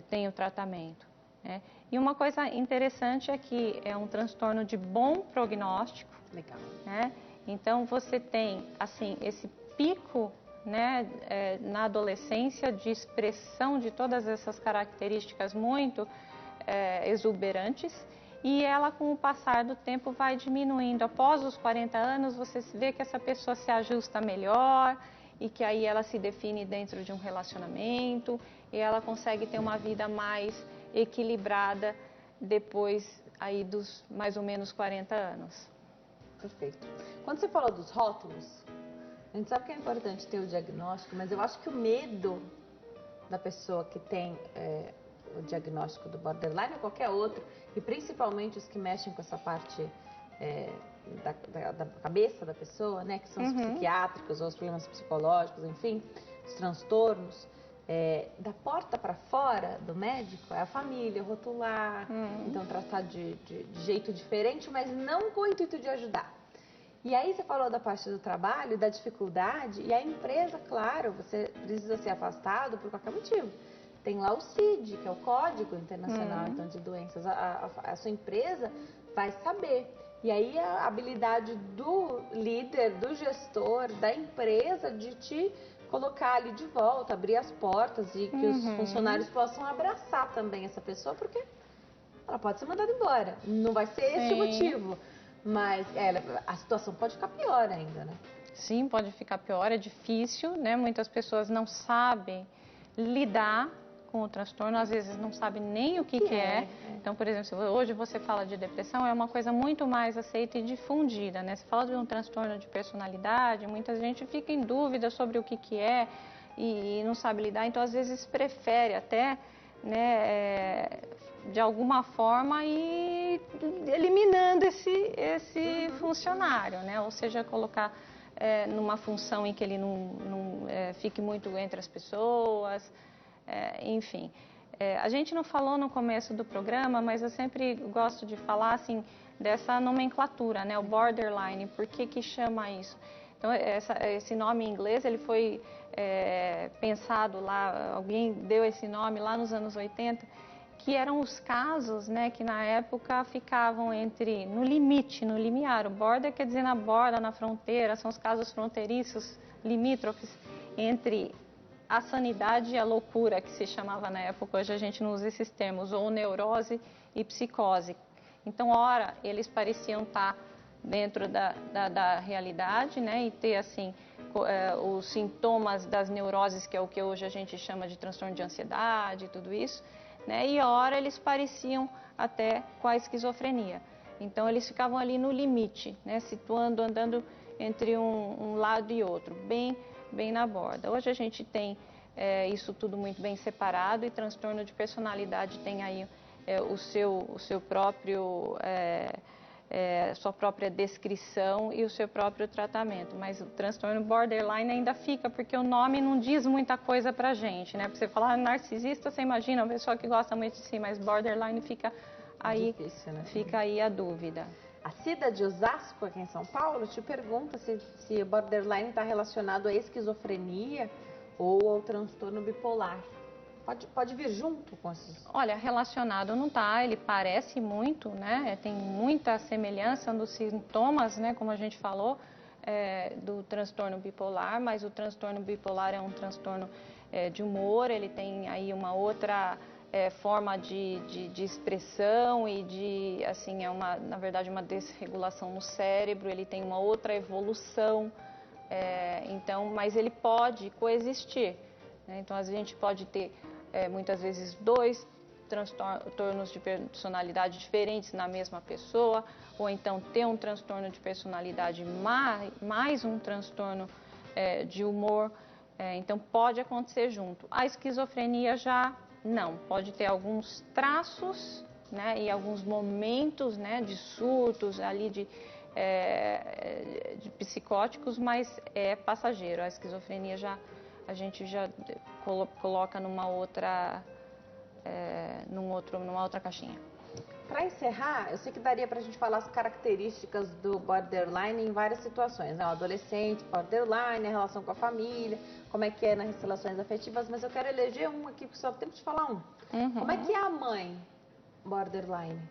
tem o tratamento, né? E uma coisa interessante é que é um transtorno de bom prognóstico. Legal. Né? Então, você tem, assim, esse pico, né, na adolescência de expressão de todas essas características muito exuberantes, e ela, com o passar do tempo, vai diminuindo. Após os 40 anos, você vê que essa pessoa se ajusta melhor e que aí ela se define dentro de um relacionamento e ela consegue ter uma vida mais equilibrada depois aí dos mais ou menos 40 anos. Perfeito. Quando você falou dos rótulos, a gente sabe que é importante ter o diagnóstico, mas eu acho que o medo da pessoa que tem o diagnóstico do borderline ou qualquer outro, e principalmente os que mexem com essa parte da cabeça da pessoa, né, que são os psiquiátricos ou os problemas psicológicos, enfim, os transtornos, da porta para fora do médico é a família, rotular, então tratar de jeito diferente, mas não com o intuito de ajudar. E aí você falou da parte do trabalho, da dificuldade, e a empresa, claro, você precisa ser afastado por qualquer motivo. Tem lá o CID, que é o Código Internacional então, de Doenças. A sua empresa vai saber. E aí a habilidade do líder, do gestor, da empresa de te colocar ali de volta, abrir as portas e que os funcionários possam abraçar também essa pessoa, porque ela pode ser mandada embora. Não vai ser esse o motivo, mas a situação pode ficar pior ainda, né? Sim, pode ficar pior, é difícil, né? Muitas pessoas não sabem lidar com o transtorno, às vezes não sabem nem o que é. Então, por exemplo, hoje você fala de depressão, é uma coisa muito mais aceita e difundida, né? Você fala de um transtorno de personalidade, muita gente fica em dúvida sobre o que é e não sabe lidar, então às vezes prefere até, né, de alguma forma ir eliminando esse funcionário, né? Ou seja, colocar numa função em que ele não fique muito entre as pessoas. Enfim, a gente não falou no começo do programa, mas eu sempre gosto de falar assim dessa nomenclatura, né, o borderline, por que chama isso? Então, esse nome em inglês, ele foi pensado lá, alguém deu esse nome lá nos anos 80, que eram os casos, né, que na época ficavam no limite, no limiar. O border quer dizer na borda, na fronteira, são os casos fronteiriços, limítrofes, entre a sanidade e a loucura, que se chamava na época. Hoje a gente não usa esses termos, ou neurose e psicose. Então, ora, eles pareciam estar dentro da realidade, né, e ter, assim, os sintomas das neuroses, que é o que hoje a gente chama de transtorno de ansiedade e tudo isso, né, e ora eles pareciam até com a esquizofrenia. Então, eles ficavam ali no limite, né, andando entre um lado e outro, bem na borda. Hoje a gente tem isso tudo muito bem separado, e transtorno de personalidade tem aí o seu próprio, sua própria descrição e o seu próprio tratamento. Mas o transtorno borderline ainda fica, porque o nome não diz muita coisa pra gente, né? Porque você falar narcisista, você imagina uma pessoa que gosta muito de si, mas borderline fica aí, difícil, né? Fica aí a dúvida. A Cida de Osasco, aqui em São Paulo, te pergunta se o borderline está relacionado à esquizofrenia ou ao transtorno bipolar. Pode vir junto com esses? Olha, relacionado não está, ele parece muito, né? Tem muita semelhança nos sintomas, né? Como a gente falou, do transtorno bipolar, mas o transtorno bipolar é um transtorno de humor, ele tem aí uma outra forma de expressão e de, assim, na verdade, uma desregulação no cérebro, ele tem uma outra evolução, então, mas ele pode coexistir, né? Então, a gente pode ter, muitas vezes, 2 transtornos de personalidade diferentes na mesma pessoa, ou então ter um transtorno de personalidade mais um transtorno de humor, então pode acontecer junto. A esquizofrenia já não, pode ter alguns traços, né, e alguns momentos, né, de surtos ali de psicóticos, uma passageiro. A esquizofrenia a gente já coloca numa outra caixinha. Para encerrar, eu sei que daria para a gente falar as características do borderline em várias situações, né? O adolescente, borderline, a relação com a família, como é que é nas relações afetivas, mas eu quero eleger um aqui, porque só tem que te falar um. Como é que é a mãe borderline?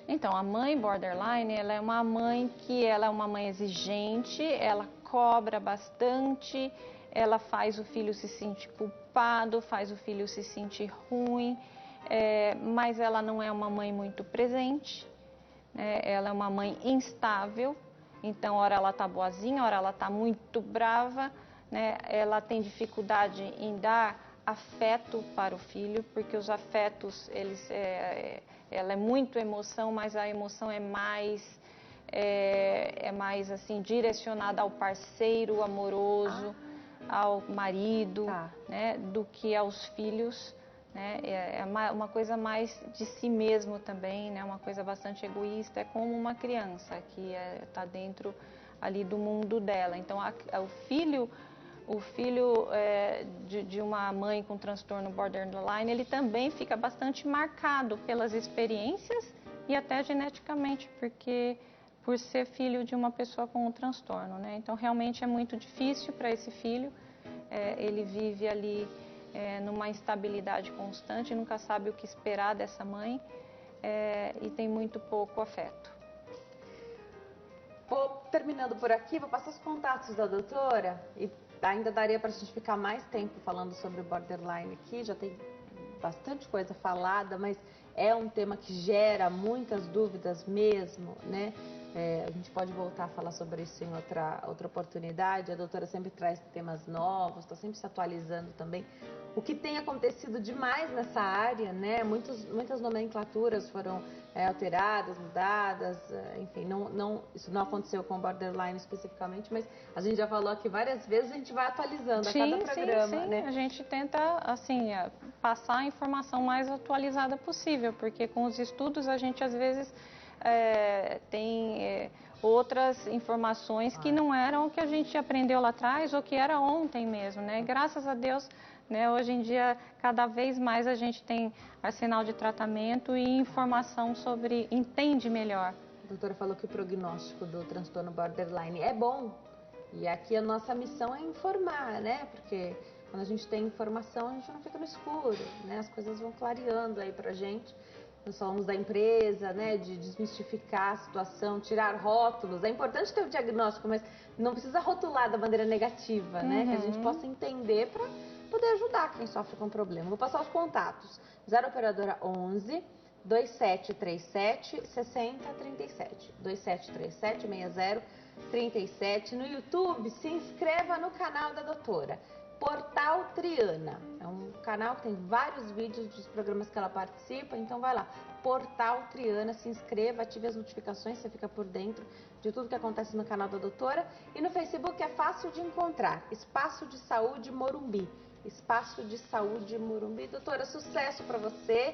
Então, a mãe borderline, ela é uma mãe exigente, ela cobra bastante, ela faz o filho se sentir culpado, faz o filho se sentir ruim, mas ela não é uma mãe muito presente, né? Ela é uma mãe instável, então, ora ela está boazinha, ora ela está muito brava, né? Ela tem dificuldade em dar afeto para o filho, porque os afetos, ela é muito emoção, mas a emoção é mais assim, direcionada ao parceiro amoroso, ao marido, né, do que aos filhos, né? É uma coisa mais de si mesmo também, né? Uma coisa bastante egoísta, é como uma criança que está dentro ali do mundo dela. Então, o filho de uma mãe com transtorno borderline, ele também fica bastante marcado pelas experiências e até geneticamente, por ser filho de uma pessoa com um transtorno, né? Então, realmente é muito difícil para esse filho, ele vive ali numa instabilidade constante, nunca sabe o que esperar dessa mãe e tem muito pouco afeto. Vou terminando por aqui, vou passar os contatos da doutora e ainda daria para a gente ficar mais tempo falando sobre o borderline aqui, já tem bastante coisa falada, mas é um tema que gera muitas dúvidas mesmo, né? A gente pode voltar a falar sobre isso em outra oportunidade. A doutora sempre traz temas novos, está sempre se atualizando também. O que tem acontecido demais nessa área, né? Muitas nomenclaturas foram alteradas, mudadas, enfim, isso não aconteceu com o borderline especificamente, mas a gente já falou aqui várias vezes, a gente vai atualizando a cada programa, sim. né? A gente tenta, assim, passar a informação mais atualizada possível, porque com os estudos a gente às vezes tem outras informações que não eram o que a gente aprendeu lá atrás ou que era ontem mesmo, né? Graças a Deus, né, hoje em dia, cada vez mais a gente tem arsenal de tratamento e informação entende melhor. A doutora falou que o prognóstico do transtorno borderline é bom. E aqui a nossa missão é informar, né? Porque quando a gente tem informação, a gente não fica no escuro, né? As coisas vão clareando aí pra gente. Nós falamos da empresa, né? De desmistificar a situação, tirar rótulos. É importante ter o diagnóstico, mas não precisa rotular da maneira negativa, né? Que a gente possa entender para poder ajudar quem sofre com problema. Vou passar os contatos. 0 operadora 11 2737 6037. 2737 6037. No YouTube, se inscreva no canal da doutora. Portal Triana. É um canal que tem vários vídeos dos programas que ela participa, então vai lá. Portal Triana, se inscreva, ative as notificações, você fica por dentro de tudo que acontece no canal da doutora. E no Facebook é fácil de encontrar, Espaço de Saúde Morumbi. Espaço de Saúde Morumbi. Doutora, sucesso para você.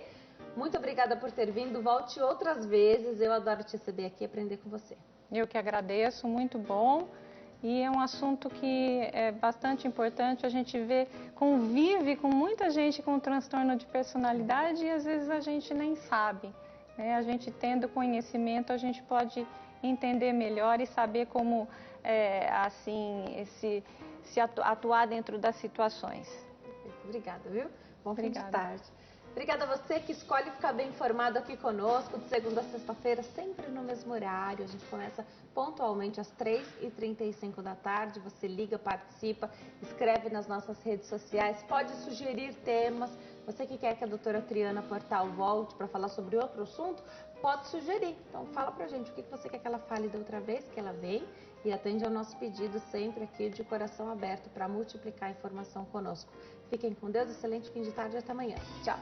Muito obrigada por ter vindo. Volte outras vezes. Eu adoro te receber aqui e aprender com você. Eu que agradeço, muito bom. E é um assunto que é bastante importante. A gente convive com muita gente com transtorno de personalidade e às vezes a gente nem sabe, né? A gente tendo conhecimento, a gente pode entender melhor e saber como atuar dentro das situações. Obrigada, viu? Bom fim de Obrigada. tarde. Obrigada a você que escolhe ficar bem informado aqui conosco, de segunda a sexta-feira, sempre no mesmo horário. A gente começa pontualmente às 3h35 da tarde. Você liga, participa, escreve nas nossas redes sociais, pode sugerir temas. Você que quer que a doutora Triana Portal volte para falar sobre outro assunto, pode sugerir. Então fala pra gente o que você quer que ela fale da outra vez que ela veio e atende ao nosso pedido sempre aqui de coração aberto para multiplicar a informação conosco. Fiquem com Deus, excelente fim de tarde e até amanhã. Tchau!